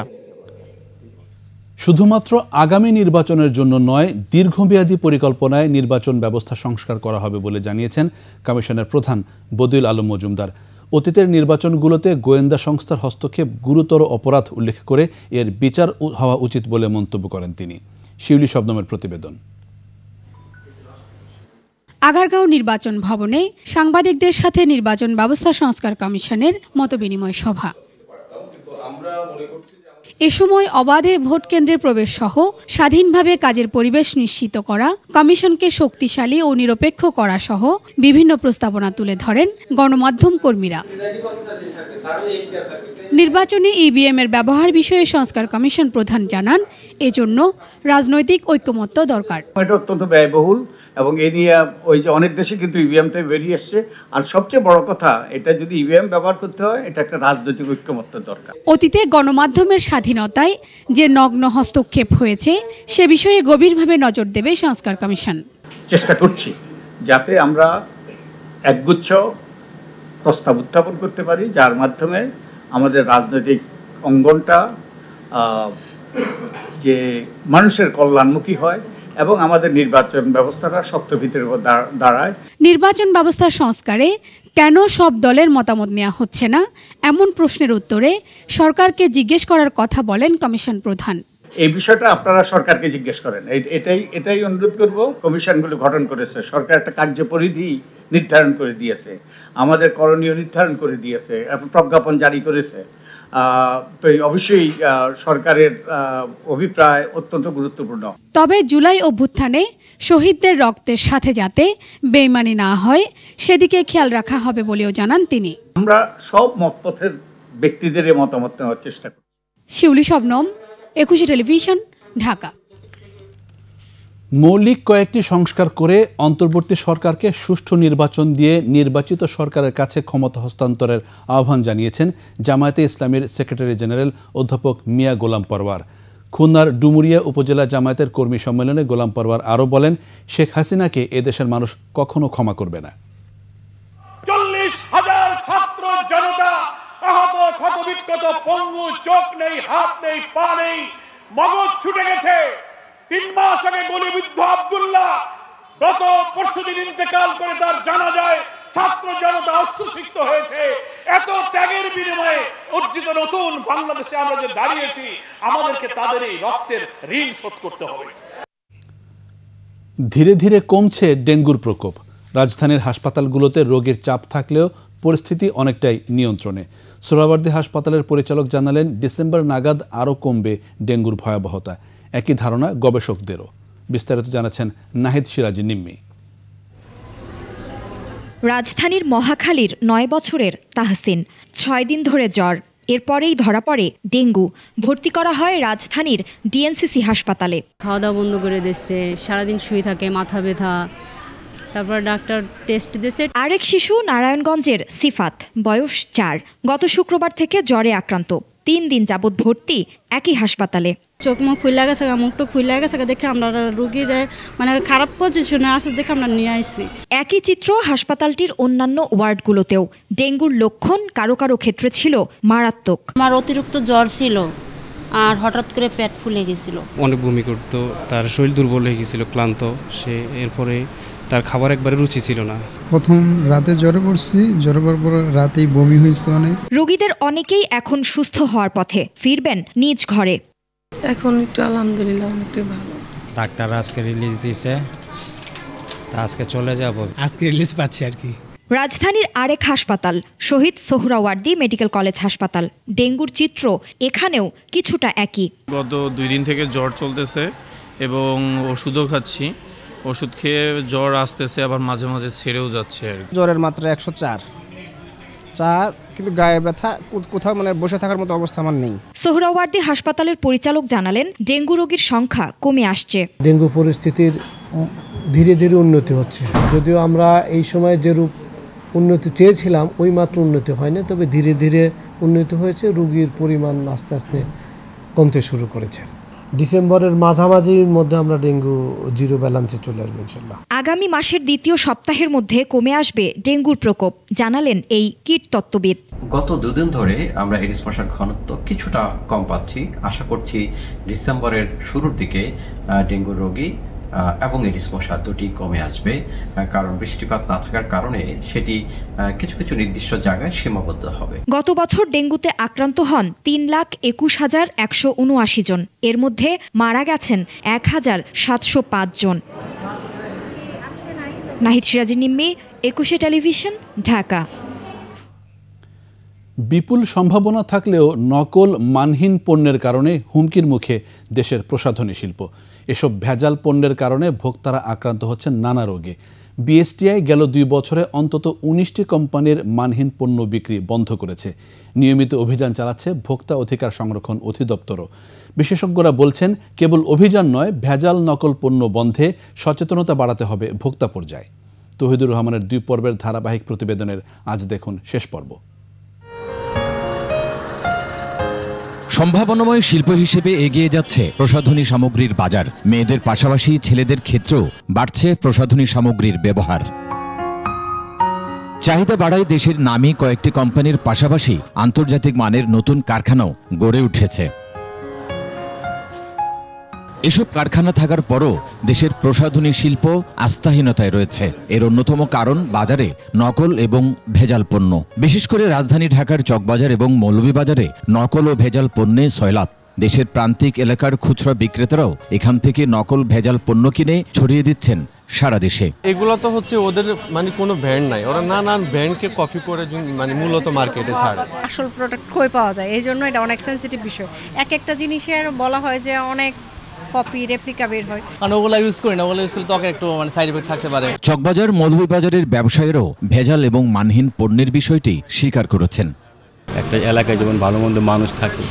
শুধুমাত্র আগামী নির্বাচনের জন্য নয়, দীর্ঘমেয়াদী পরিকল্পনায় নির্বাচন ব্যবস্থা সংস্কার করা হবে বলে জানিয়েছেন কমিশনের প্রধান বদিউল আলম মজুমদার। অতীতের নির্বাচনগুলোতে গোয়েন্দা সংস্থার হস্তক্ষেপ গুরুতর অপরাধ উল্লেখ করে এর বিচার হওয়া উচিত বলে মন্তব্য করেন তিনি। শিউলি শবনমের প্রতিবেদন। আগারগাঁও নির্বাচন ভবনে সাংবাদিকদের সাথে নির্বাচন ব্যবস্থা সংস্কার কমিশনের মতবিনিময় সভা। এ সময় অবাধে ভোট কেন্দ্রে প্রবেশ সহ স্বাধীনভাবে কাজের পরিবেশ নিশ্চিত করা, কমিশনকে শক্তিশালী ও নিরপেক্ষ করা সহ বিভিন্ন প্রস্তাবনা তুলে ধরেন গণমাধ্যম কর্মীরা। নির্বাচনে ইভিএম এর ব্যবহার বিষয়ে সংস্কার কমিশন প্রধান জানান, এজন্য রাজনৈতিক ঐক্যমত্য দরকার। এটা অত্যন্ত ব্যয়বহুল এবং এ নিয়ে ওই যে অনেক দেশে কিন্তু ইভিএমটা বেরিয়ে আসছে, আর সবচেয়ে বড় কথা এটা যদি ইভিএম ব্যবহার করতে হয় এটা একটা রাজনৈতিক ঐক্যমত্য দরকার। অতীতে গণমাধ্যমের স্বাধীনতায় যে নগ্ন হস্তক্ষেপ হয়েছে সে বিষয়ে গভীরভাবে নজর দেবে সংস্কার কমিশন। চেষ্টা করছি যাতে আমরা একগুচ্ছ প্রস্তাব উত্থাপন করতে পারি যার মাধ্যমে আমাদের রাজনৈতিক অঙ্গনটা যে মানুষের কল্যাণমুখী হয় এবং আমাদের নির্বাচন ব্যবস্থাটা শক্ত ভিত্তির উপর দাঁড়ায়। নির্বাচন ব্যবস্থা সংস্কারে কেন সব দলের মতামত নেওয়া হচ্ছে না, এমন প্রশ্নের উত্তরে সরকারকে জিজ্ঞেস করার কথা বলেন কমিশন প্রধান। এই বিষয়টা আপনারা সরকারকে জিজ্ঞেস করেন, এটাই অনুরোধ করব। কমিশনগুলো গঠন করেছে, সরকার একটা কার্যপরিধি নির্ধারণ করে দিয়েছে, আমাদের করণীয় নির্ধারণ করে দিয়েছে, প্রজ্ঞাপন জারি করেছে। তো অবশ্যই সরকারের অভিপ্রায় অত্যন্ত গুরুত্বপূর্ণ। তবে জুলাই অভ্যুত্থানে শহীদদের রক্তের সাথে যাতে বেইমানি না হয় সেদিকে খেয়াল রাখা হবে বলেও জানান তিনি। আমরা সব মতপথের ব্যক্তিদের মতামত নেওয়ার চেষ্টা করি। শিউলি শবনম, 21 টেলিভিশন, ঢাকা। মৌলিক কয়েকটি সংস্কার করে অন্তর্বর্তী সরকারকে সুষ্ঠু নির্বাচন দিয়ে নির্বাচিত সরকারের কাছে ক্ষমতা হস্তান্তরের আহ্বান জানিয়েছেন জামায়াতে ইসলামীর সেক্রেটারি জেনারেল অধ্যাপক মিয়া গোলাম পরওয়ার। খুলনার ডুমুরিয়া উপজেলা জামায়াতের কর্মী সম্মেলনে গোলাম পরওয়ার আরও বলেন, শেখ হাসিনাকে এদেশের মানুষ কখনো ক্ষমা করবে না। 40,000 ছাত্র জনতা আহত, ক্ষতবিক্ষত, পঙ্গু, চোখ নেই, হাত নেই, পা নেই, মগজ ছুটে গেছে। 3 মাস আগে গুলিবিদ্ধ আব্দুল্লাহ গত পরশুদিন ইন্তেকাল করে, তার জানাজায় ছাত্র জনতা অশ্রুসিক্ত হয়েছে। এত ত্যাগের বিনিময়ে অর্জিত নতুন বাংলাদেশে আমরা যে দাঁড়িয়েছি, আমাদেরকে তাদের এই রক্তের ঋণ শোধ করতে হবে। ধীরে ধীরে কমছে ডেঙ্গুর প্রকোপ। রাজধানীর হাসপাতালগুলোতে রোগীর চাপ থাকলেও পরিস্থিতি অনেকটাই নিয়ন্ত্রণে। সোহরাওয়ার্দী হাসপাতালের পরিচালক জানালেন, ডিসেম্বর নাগাদ আরও কমবে ডেঙ্গুর ভয়াবহতা। একই ধারণা গবেষকদেরও। বিস্তারিত জানাচ্ছেন নাহিদ সিরাজি নিম্মি। রাজধানীর মহাখালীর 9 বছরের তাহসিন, 6 দিন ধরে জ্বর, এরপরেই ধরা পড়ে ডেঙ্গু। ভর্তি করা হয় রাজধানীর ডিএনসিসি হাসপাতালে। খাওয়া দাওয়া বন্ধ করে দিচ্ছে, সারাদিন শুয়ে থাকে, মাথা ব্যথা, তারপর ডাক্তার টেস্ট দিয়েছে। আরেক শিশু নারায়ণগঞ্জের সিফাত, বয়স 4, গত শুক্রবার থেকে জ্বরে আক্রান্ত। 3 দিন যাবৎ ভর্তি একই হাসপাতালে। চোখ মুখ ফুলে গেছে, মুখটুক ফুলে গেছে দেখে আমরা রোগীর মানে খারাপ পজিশনে আছে দেখে আমরা নিয়ে আসছি। একই চিত্র হাসপাতালটির অন্যান্য ওয়ার্ডগুলোতেও। ডেঙ্গুর লক্ষণ কারো কারো ক্ষেত্রে ছিল মারাত্মক। আমার অতিরিক্ত জ্বর ছিল আর হঠাৎ করে পেট ফুলে গেছিল, অনেক বমি করতো, তার শরীর দুর্বল হয়ে গেছিল, ক্লান্ত সে। এরপরে তার খাবার একবারে রুচি ছিল না। প্রথম রাতে জ্বরে পড়ছি, জ্বরে পড়ার পর রাতেই বমি হয়েছে অনেক। রোগীদের অনেকেই এখন সুস্থ হওয়ার পথে, ফিরবেন নিজ ঘরে। এখন একটু আলহামদুলিল্লাহ অনেকটাই ভালো। ডাক্তার আজকে রিলিজ দিয়েছে, আজকে চলে যাব, আজকে রিলিজ পাচ্ছি আর কি। রাজধানীর আরেক হাসপাতাল শহীদ সোহরাওয়ার্দী মেডিকেল কলেজ হাসপাতাল। ডেঙ্গুর চিত্র এখানেও কিছুটা একই। গত 2 দিন থেকে জ্বর চলতেছে এবং ওষুধও খাচ্ছি। ওষুধ খেয়ে জ্বর আসতেছে, আবার মাঝে মাঝে ছেড়েও যাচ্ছে। জ্বরের মাত্রা 104, চা, কিন্তু গায়ে ব্যথা, কোথাও মানে বসে থাকার মতো অবস্থা আমার নেই। সোহরাওয়ার্দী হাসপাতালের পরিচালক জানালেন, ডেঙ্গু রোগীর সংখ্যা কমে আসছে। ডেঙ্গু পরিস্থিতির ধীরে ধীরে উন্নতি হচ্ছে, যদিও আমরা এই সময় যেরূপ উন্নতি চেয়েছিলাম ওই মাত্র উন্নতি হয়নি, তবে ধীরে ধীরে উন্নতি হয়েছে। রোগীর পরিমাণ আস্তে আস্তে কমতে শুরু করেছে। ডিসেম্বরের মাঝামাঝির মধ্যে আমরা ডেঙ্গু জিরো ব্যালেন্সে চলে আসবো ইনশাল্লাহ। আগামী মাসের দ্বিতীয় সপ্তাহের মধ্যে কমে আসবে ডেঙ্গুর প্রকোপ, জানালেন এই কীটতত্ত্ববিদ। গত দুদিন ধরে আমরা এডিস মশার ঘনত্ব কিছুটা কম পাচ্ছি। আশা করছি ডিসেম্বরের শুরুর দিকে ডেঙ্গু রোগী এবং এডিস মশা দুটি কমে আসবে, কারণ বৃষ্টিপাত না থাকার কারণে সেটি কিছু কিছু নির্দিষ্ট জায়গায় সীমাবদ্ধ হবে। গত বছর ডেঙ্গুতে আক্রান্ত হন 3,21,179 জন, এর মধ্যে মারা গেছেন 1,705 জন। নাহিদ সিরাজি নিম্মি, 21 টেলিভিশন, ঢাকা। বিপুল সম্ভাবনা থাকলেও নকল মানহীন পণ্যের কারণে হুমকির মুখে দেশের প্রসাধনী শিল্প। এসব ভেজাল পণ্যের কারণে ভোক্তারা আক্রান্ত হচ্ছেন নানা রোগে। বিএসটিআই গেল 2 বছরে অন্তত 19টি কোম্পানির মানহীন পণ্য বিক্রি বন্ধ করেছে। নিয়মিত অভিযান চালাচ্ছে ভোক্তা অধিকার সংরক্ষণ অধিদপ্তরও। বিশেষজ্ঞরা বলছেন, কেবল অভিযান নয়, ভেজাল নকল পণ্য বন্ধে সচেতনতা বাড়াতে হবে ভোক্তা পর্যায়ে। তৌহিদুর রহমানের 2 পর্বের ধারাবাহিক প্রতিবেদনের আজ দেখুন শেষ পর্ব। সম্ভাবনাময় শিল্প হিসেবে এগিয়ে যাচ্ছে প্রসাধনী সামগ্রীর বাজার। মেয়েদের পাশাপাশি ছেলেদের ক্ষেত্রেও বাড়ছে প্রসাধনী সামগ্রীর ব্যবহার। চাহিদা বাড়ায় দেশের নামী কয়েকটি কোম্পানির পাশাপাশি আন্তর্জাতিক মানের নতুন কারখানাও গড়ে উঠেছে। এসব কারখানা থাকার পরও দেশের প্রসাধনী শিল্প আস্থাহীনতায় রয়েছে। এর অন্যতম কারণ বাজারে নকল এবং ভেজাল পণ্য। বিশেষ করে রাজধানী ঢাকার চকবাজার এবং মৌলভীবাজারে নকল ও ভেজাল পণ্যে সয়লাভ। দেশের প্রান্তিক এলাকার খুচরা বিক্রেতারাও এখান থেকে নকল ভেজাল পণ্য কিনে ছড়িয়ে দিচ্ছেন সারা দেশে। এগুলো তো হচ্ছে ওদের মানে কোনো ব্র্যান্ড নাই, ওরা নানান ব্র্যান্ডকে কপি করে মানে মূলত মার্কেটে ছাড়ে। আসল প্রোডাক্ট কই পাওয়া যায়, এই জন্য এটা অনেক সেন্সিটিভ বিষয়। এক একটা জিনিসের বলা হয় যে অনেক কপি রেপ্লিকা বের হয়, কারণ ওগুলো ইউজ করি না, ওগুলো ইউজ করলে ত্বকে একটু মানে সাইড এফেক্ট থাকতে পারে। চকবাজার মৌলভীবাজারের ব্যবসায়ীরাও ভেজাল এবং মানহীন পণ্যের বিষয়টি স্বীকার করেছেন। একটা এলাকায় যেমন ভালো মন্দ মানুষ থাকে,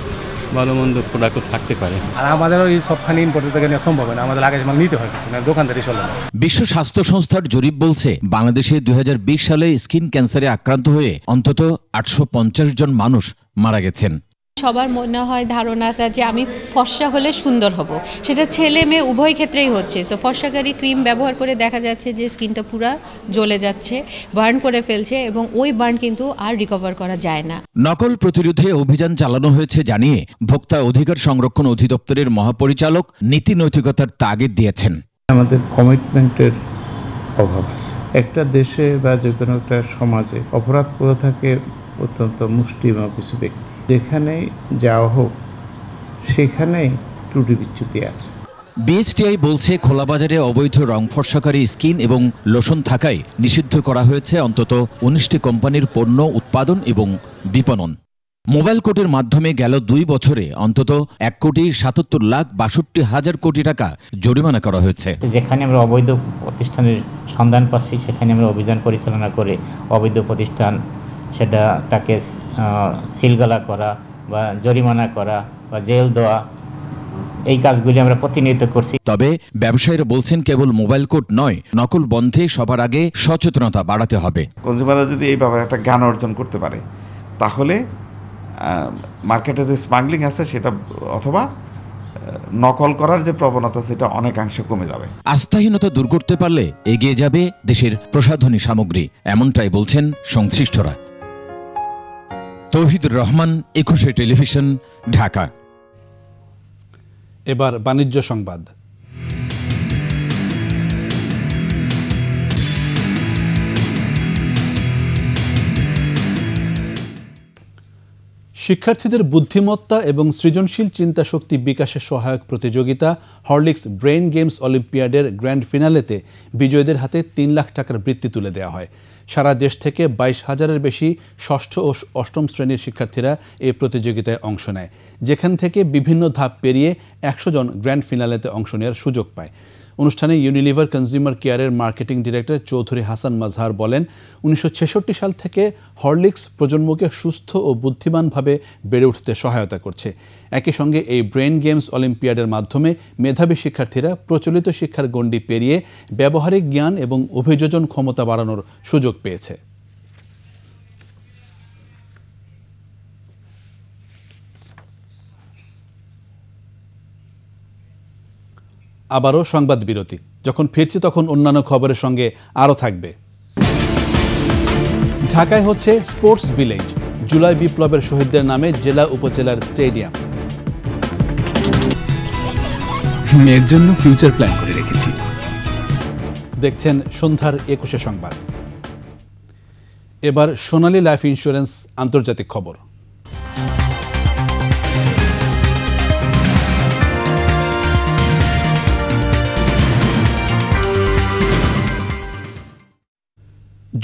ভালো মন্দ প্রোডাক্টও থাকতে পারে। আর আমাদেরও এই সবখানে ইম্পোর্টেড থেকে নেওয়া সম্ভব না, আমাদের আগে যেমন নিতে হয় কিছু না, দোকানদারি চলে না। বিশ্ব স্বাস্থ্য সংস্থার জরিপ বলছে, বাংলাদেশে 2020 সালে স্কিন ক্যান্সারে আক্রান্ত হয়ে অন্তত 850 জন মানুষ মারা গেছেন। সবার মনে হয় ধারণাটা যে আমি ফর্সা হলে সুন্দর হব, সেটা ছেলে মেয়ে উভয় ক্ষেত্রেই হচ্ছে। সো ফর্সাকারী ক্রিম ব্যবহার করে দেখা যাচ্ছে যে স্কিনটা পুরো জ্বলে যাচ্ছে, বার্ন করে ফেলছে, এবং ওই বার্ন কিন্তু আর রিকভার করা যায় না। নকল প্রতিরোধে অভিযান চালানো হয়েছে জানিয়ে ভোক্তা অধিকার সংরক্ষণ অধিদপ্তরের মহাপরিচালক নীতি নৈতিকতার তাগিদ দিয়েছেন। আমাদের কমিটমেন্টের অভাব আছে। একটা দেশে বা যে কোনো একটা সমাজে অপরাধ করে থাকে অত্যন্ত মুষ্টিমেয় কিছু ব্যক্তি, যেখানে যাওয়া হোক সেখানেই ত্রুটি বিচ্যুতি আছে। বিএসটিআই বলছে, খোলা বাজারে অবৈধ রং ফর্সাকারী স্কিন এবং লোশন থাকায় নিষিদ্ধ করা হয়েছে অন্তত 19টি কোম্পানির পণ্য উৎপাদন এবং বিপণন। মোবাইল কোর্টের মাধ্যমে গেল 2 বছরে অন্তত 1,77,62,000 কোটি টাকা জরিমানা করা হয়েছে। যেখানে আমরা অবৈধ প্রতিষ্ঠানের সন্ধান পাচ্ছি সেখানে আমরা অভিযান পরিচালনা করে অবৈধ প্রতিষ্ঠান সেটা তাকে সিলগালা করা বা জরিমানা করা বা জেল দেওয়া, এই কাজগুলি আমরা প্রতিনিয়ত করছি। তবে ব্যবসায়ীরা বলছেন, কেবল মোবাইল কোর্ট নয়, নকল বন্ধে সবার আগে সচেতনতা বাড়াতে হবে। কনজিউমাররা যদি এই ব্যাপারে একটা জ্ঞান অর্জন করতে পারে, তাহলে মার্কেটে যে স্মাগলিং আছে সেটা অথবা নকল করার যে প্রবণতা সেটা অনেকাংশে কমে যাবে। আস্থাহীনতা দূর করতে পারলে এগিয়ে যাবে দেশের প্রসাধনী সামগ্রী, এমনটাই বলছেন সংশ্লিষ্টরা। তৌহিদুর রহমান, 21 টেলিভিশন, ঢাকা। এবার বাণিজ্য সংবাদ। শিক্ষার্থীদের বুদ্ধিমত্তা এবং সৃজনশীল চিন্তাশক্তি বিকাশে সহায়ক প্রতিযোগিতা হরলিক্স ব্রেইন গেমস অলিম্পিয়াডের গ্র্যান্ড ফিনালেতে বিজয়ীদের হাতে 3 লাখ টাকার বৃত্তি তুলে দেওয়া হয়। সারা দেশ থেকে 22,000-এর বেশি ষষ্ঠ ও অষ্টম শ্রেণীর শিক্ষার্থীরা এই প্রতিযোগিতায় অংশ নেয়, যেখান থেকে বিভিন্ন ধাপ পেরিয়ে 100 জন গ্র্যান্ড ফিনালেতে অংশ নেওয়ার সুযোগ পায়। অনুষ্ঠানে ইউনিলিভার কনজিউমার কেয়ারের মার্কেটিং ডিরেক্টর চৌধুরী হাসান মাজহার বলেন, 1966 সাল থেকে হরলিক্স প্রজন্মকে সুস্থ ও বুদ্ধিমানভাবে বেড়ে উঠতে সহায়তা করছে। একই সঙ্গে এই ব্রেন গেমস অলিম্পিয়াডের মাধ্যমে মেধাবী শিক্ষার্থীরা প্রচলিত শিক্ষার গণ্ডি পেরিয়ে ব্যবহারিক জ্ঞান এবং অভিযোজন ক্ষমতা বাড়ানোর সুযোগ পেয়েছে। আবারও সংবাদ বিরতি। যখন ফিরছি তখন অন্যান্য খবরের সঙ্গে আরও থাকবে। ঢাকায় হচ্ছে স্পোর্টস ভিলেজ, জুলাই বিপ্লবের শহীদদের নামে জেলা উপজেলার স্টেডিয়াম। মেয়ের জন্য ফিউচার প্ল্যান করে রেখেছি। দেখছেন সন্ধ্যার 21 সংবাদ। এবার সোনালী লাইফ ইন্স্যুরেন্স আন্তর্জাতিক খবর।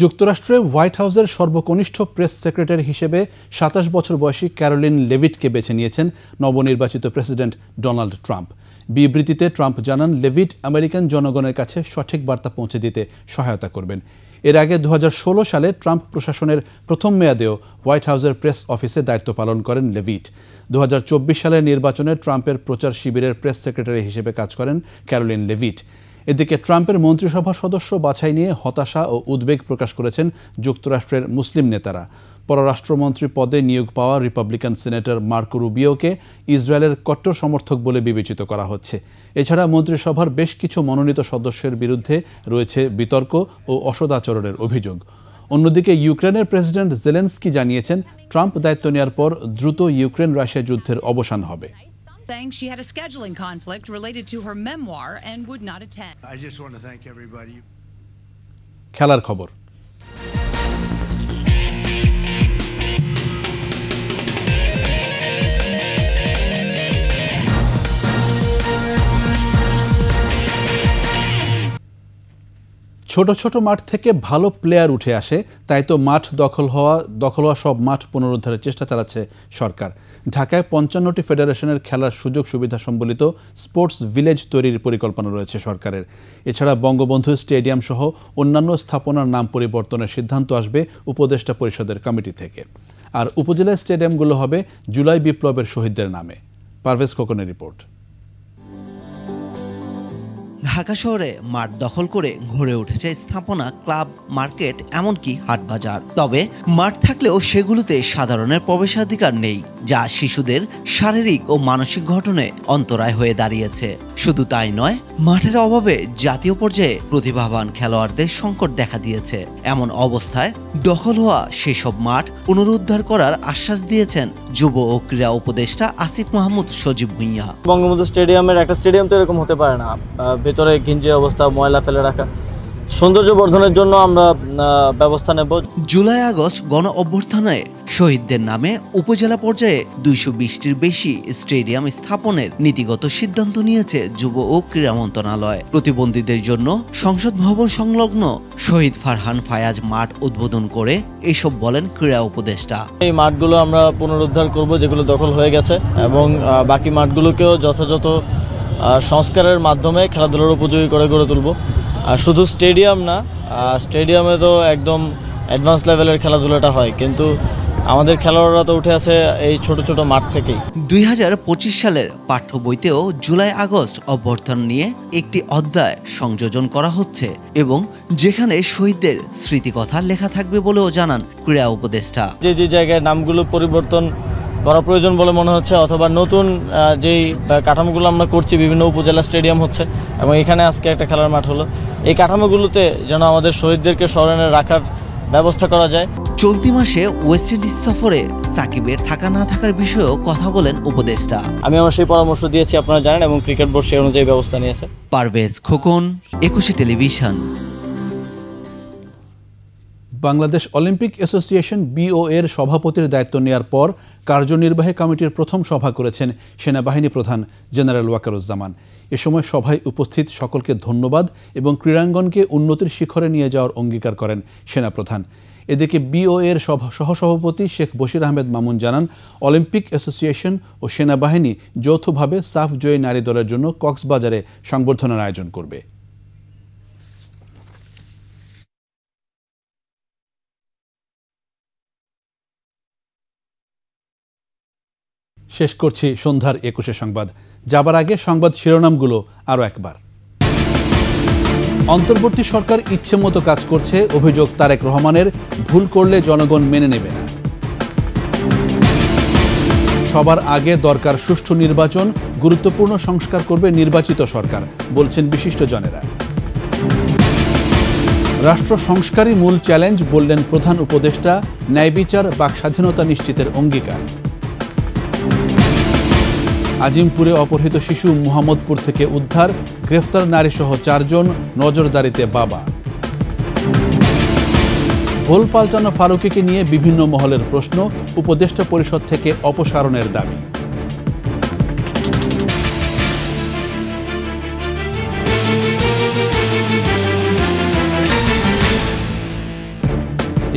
যুক্তরাষ্ট্রে হোয়াইট হাউসের সর্বকনিষ্ঠ প্রেস সেক্রেটারি হিসেবে 27 বছর বয়সী ক্যারোলিন লেভিটকে বেছে নিয়েছেন নবনির্বাচিত প্রেসিডেন্ট ডোনাল্ড ট্রাম্প। বিবৃতিতে ট্রাম্প জানান, লেভিট আমেরিকান জনগণের কাছে সঠিক বার্তা পৌঁছে দিতে সহায়তা করবেন। এর আগে 2016 সালে ট্রাম্প প্রশাসনের প্রথম মেয়াদেও হোয়াইট হাউসের প্রেস অফিসে দায়িত্ব পালন করেন লেভিট। 2024 সালের নির্বাচনে ট্রাম্পের প্রচার শিবিরের প্রেস সেক্রেটারি হিসেবে কাজ করেন ক্যারোলিন লেভিট। এদিকে ট্রাম্পের মন্ত্রিসভার সদস্য বাছাই নিয়ে হতাশা ও উদ্বেগ প্রকাশ করেছেন যুক্তরাষ্ট্রের মুসলিম নেতারা। পররাষ্ট্রমন্ত্রী পদে নিয়োগ পাওয়া রিপাবলিকান সিনেটর মার্কো রুবিওকে ইসরায়েলের কট্টর সমর্থক বলে বিবেচিত করা হচ্ছে। এছাড়া মন্ত্রিসভার বেশ কিছু মনোনীত সদস্যের বিরুদ্ধে রয়েছে বিতর্ক ও অসদাচরণের অভিযোগ। অন্যদিকে ইউক্রেনের প্রেসিডেন্ট জেলেনস্কি জানিয়েছেন, ট্রাম্প দায়িত্ব নেওয়ার পর দ্রুত ইউক্রেন রাশিয়া যুদ্ধের অবসান হবে। Saying she had a scheduling conflict related to her memoir and would not attend. I just want to thank everybody. খেলার খবর। ছোট ছোট মাঠ থেকে ভালো প্লেয়ার উঠে আসে, তাই তো মাঠ দখল হওয়া সব মাঠ পুনরুদ্ধারের চেষ্টা চালাচ্ছে সরকার। ঢাকায় 55টি ফেডারেশনের খেলার সুযোগ সুবিধা সম্বলিত স্পোর্টস ভিলেজ তৈরির পরিকল্পনা রয়েছে সরকারের। এছাড়া বঙ্গবন্ধু স্টেডিয়াম সহ অন্যান্য স্থাপনার নাম পরিবর্তনের সিদ্ধান্ত আসবে উপদেষ্টা পরিষদের কমিটি থেকে। আর উপজেলা স্টেডিয়ামগুলো হবে জুলাই বিপ্লবের শহীদদের নামে। পারভেজ খোকনের রিপোর্ট। ঢাকা শহরে মাঠ দখল করে গড়ে উঠেছে স্থাপনা, ক্লাব, মার্কেট, এমনকি হাটবাজার। তবে মাঠ থাকলেও সেগুলোতে সাধারণের প্রবেশাধিকার নেই, যা শিশুদের শারীরিক ও মানসিক গঠনে অন্তরায় হয়ে দাঁড়িয়েছে। শুধু তাই নয়, মাঠের অভাবে জাতীয় পর্যায়ে প্রতিভাবান খেলোয়াড়দের সংকট দেখা দিয়েছে। এমন অবস্থায় দখল হওয়া সেসব মাঠ পুনরুদ্ধার করার আশ্বাস দিয়েছেন যুব ও ক্রীড়া উপদেষ্টা আসিফ মাহমুদ সজীব ভুঁইয়া। বঙ্গবন্ধু স্টেডিয়ামের একটা স্টেডিয়াম তো এরকম হতে পারে না, ভেতরে ঘিঞ্জি অবস্থা, ময়লা ফেলে রাখা। সৌন্দর্য বর্ধনের জন্য আমরা ব্যবস্থা নেব। জুলাই আগস্ট গণ অভ্যুত্থানে শহীদদের নামে উপজেলা পর্যায়ে 220টির বেশি স্টেডিয়াম স্থাপনের নীতিগত সিদ্ধান্ত নিয়েছে যুব ও ক্রীড়া মন্ত্রণালয়। প্রতিবন্ধীদের জন্য সংসদ ভবন সংলগ্ন শহীদ ফারহান ফায়াজ মাঠ উদ্বোধন করে এসব বলেন ক্রীড়া উপদেষ্টা। এই মাঠগুলো আমরা পুনরুদ্ধার করব যেগুলো দখল হয়ে গেছে, এবং বাকি মাঠগুলোকেও যথাযথ সংস্কারের মাধ্যমে খেলাধুলার উপযোগী করে গড়ে তুলব। আর শুধু স্টেডিয়াম না, স্টেডিয়ামে তো একদম অ্যাডভান্স লেভেলের খেলাধুলাটা হয়, কিন্তু আমাদের খেলোয়াড়রা তো উঠে আছে এই ছোট ছোট মাঠ থেকেই। 2025 সালের পাঠ্য বইতেও জুলাই আগস্ট অভ্যুত্থান নিয়ে একটি অধ্যায় সংযোজন করা হচ্ছে, এবং যেখানে শহীদদের স্মৃতিকথা লেখা থাকবে বলেও জানান ক্রীড়া উপদেষ্টা। যে জায়গায় নামগুলো পরিবর্তন করা প্রয়োজন বলে মনে হচ্ছে, অথবা নতুন যেই কাঠামোগুলো আমরা করছি, বিভিন্ন উপজেলা স্টেডিয়াম হচ্ছে এবং এখানে আজকে একটা খেলার মাঠ হলো, এই কাঠামোগুলোতে যেন আমাদের শহীদদেরকে স্মরণে রাখার ব্যবস্থা করা যায়। চলতি মাসে ওয়েস্ট ইন্ডিজ সফরে সাকিবের থাকা না থাকার বিষয়েও কথা বলেন উপদেষ্টা। আমি আমার সেই পরামর্শ দিয়েছি, আপনারা জানেন, এবং ক্রিকেট বোর্ড সেই অনুযায়ী ব্যবস্থা নিয়েছে। Parvez Khokon, 21 television. Bangladesh Olympic association BO এর সভাপতির দায়িত্ব নেওয়ার পর কার্যনির্বাহী কমিটির প্রথম সভা করেছেন সেনাবাহিনী প্রধান জেনারেল ওয়াকারুজ্জামান। এ সময় সভায় উপস্থিত সকলকে ধন্যবাদ এবং ক্রীড়াঙ্গনকে উন্নতির শিখরে নিয়ে যাওয়ার অঙ্গীকার করেন সেনাপ্রধান। এদিকে বিওএ এর সহসভাপতি শেখ বশির আহমেদ মামুন জানান, অলিম্পিক অ্যাসোসিয়েশন ও সেনাবাহিনী যৌথভাবে সাফ জয়ী নারী দলের জন্য কক্সবাজারে সংবর্ধনার আয়োজন করবে। শেষ করছি সন্ধ্যার 21 সংবাদ। যাবার আগে সংবাদ শিরোনামগুলো আরও একবার। অন্তর্বর্তী সরকার ইচ্ছেমতো কাজ করছে, অভিযোগ তারেক রহমানের, ভুল করলে জনগণ মেনে নেবে না। সবার আগে দরকার সুষ্ঠু নির্বাচন, গুরুত্বপূর্ণ সংস্কার করবে নির্বাচিত সরকার, বলছেন বিশিষ্টজনেরা। রাষ্ট্র সংস্কারই মূল চ্যালেঞ্জ, বললেন প্রধান উপদেষ্টা, ন্যায় বিচার, বাক স্বাধীনতা নিশ্চিতের অঙ্গীকার। আজিমপুরে অপহৃত শিশু মোহাম্মদপুর থেকে উদ্ধার, গ্রেফতার নারীসহ 4 জন, নজরদারিতে বাবা। ভোল পাল্টানো ফারুকীকে নিয়ে বিভিন্ন মহলের প্রশ্ন, উপদেষ্টা পরিষদ থেকে অপসারণের দাবি।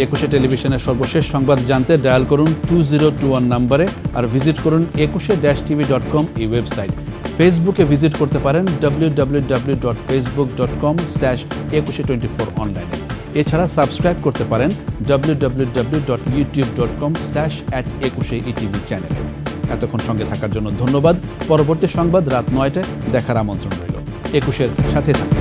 একুশে টেলিভিশনের সর্বশেষ সংবাদ জানতে ডায়াল করুন 2021 নম্বরে, আর ভিজিট করুন 21-tv.com এই ওয়েবসাইট। ফেসবুকে ভিজিট করতে পারেন www.facebook.com/2124 অনলাইনে। এছাড়া সাবস্ক্রাইব করতে পারেন www.youtube.com/@21etv চ্যানেলে। এতক্ষণ সঙ্গে থাকার জন্য ধন্যবাদ। পরবর্তী সংবাদ রাত 9টায় দেখার আমন্ত্রণ রইল। 21-এর সাথে থাকুন।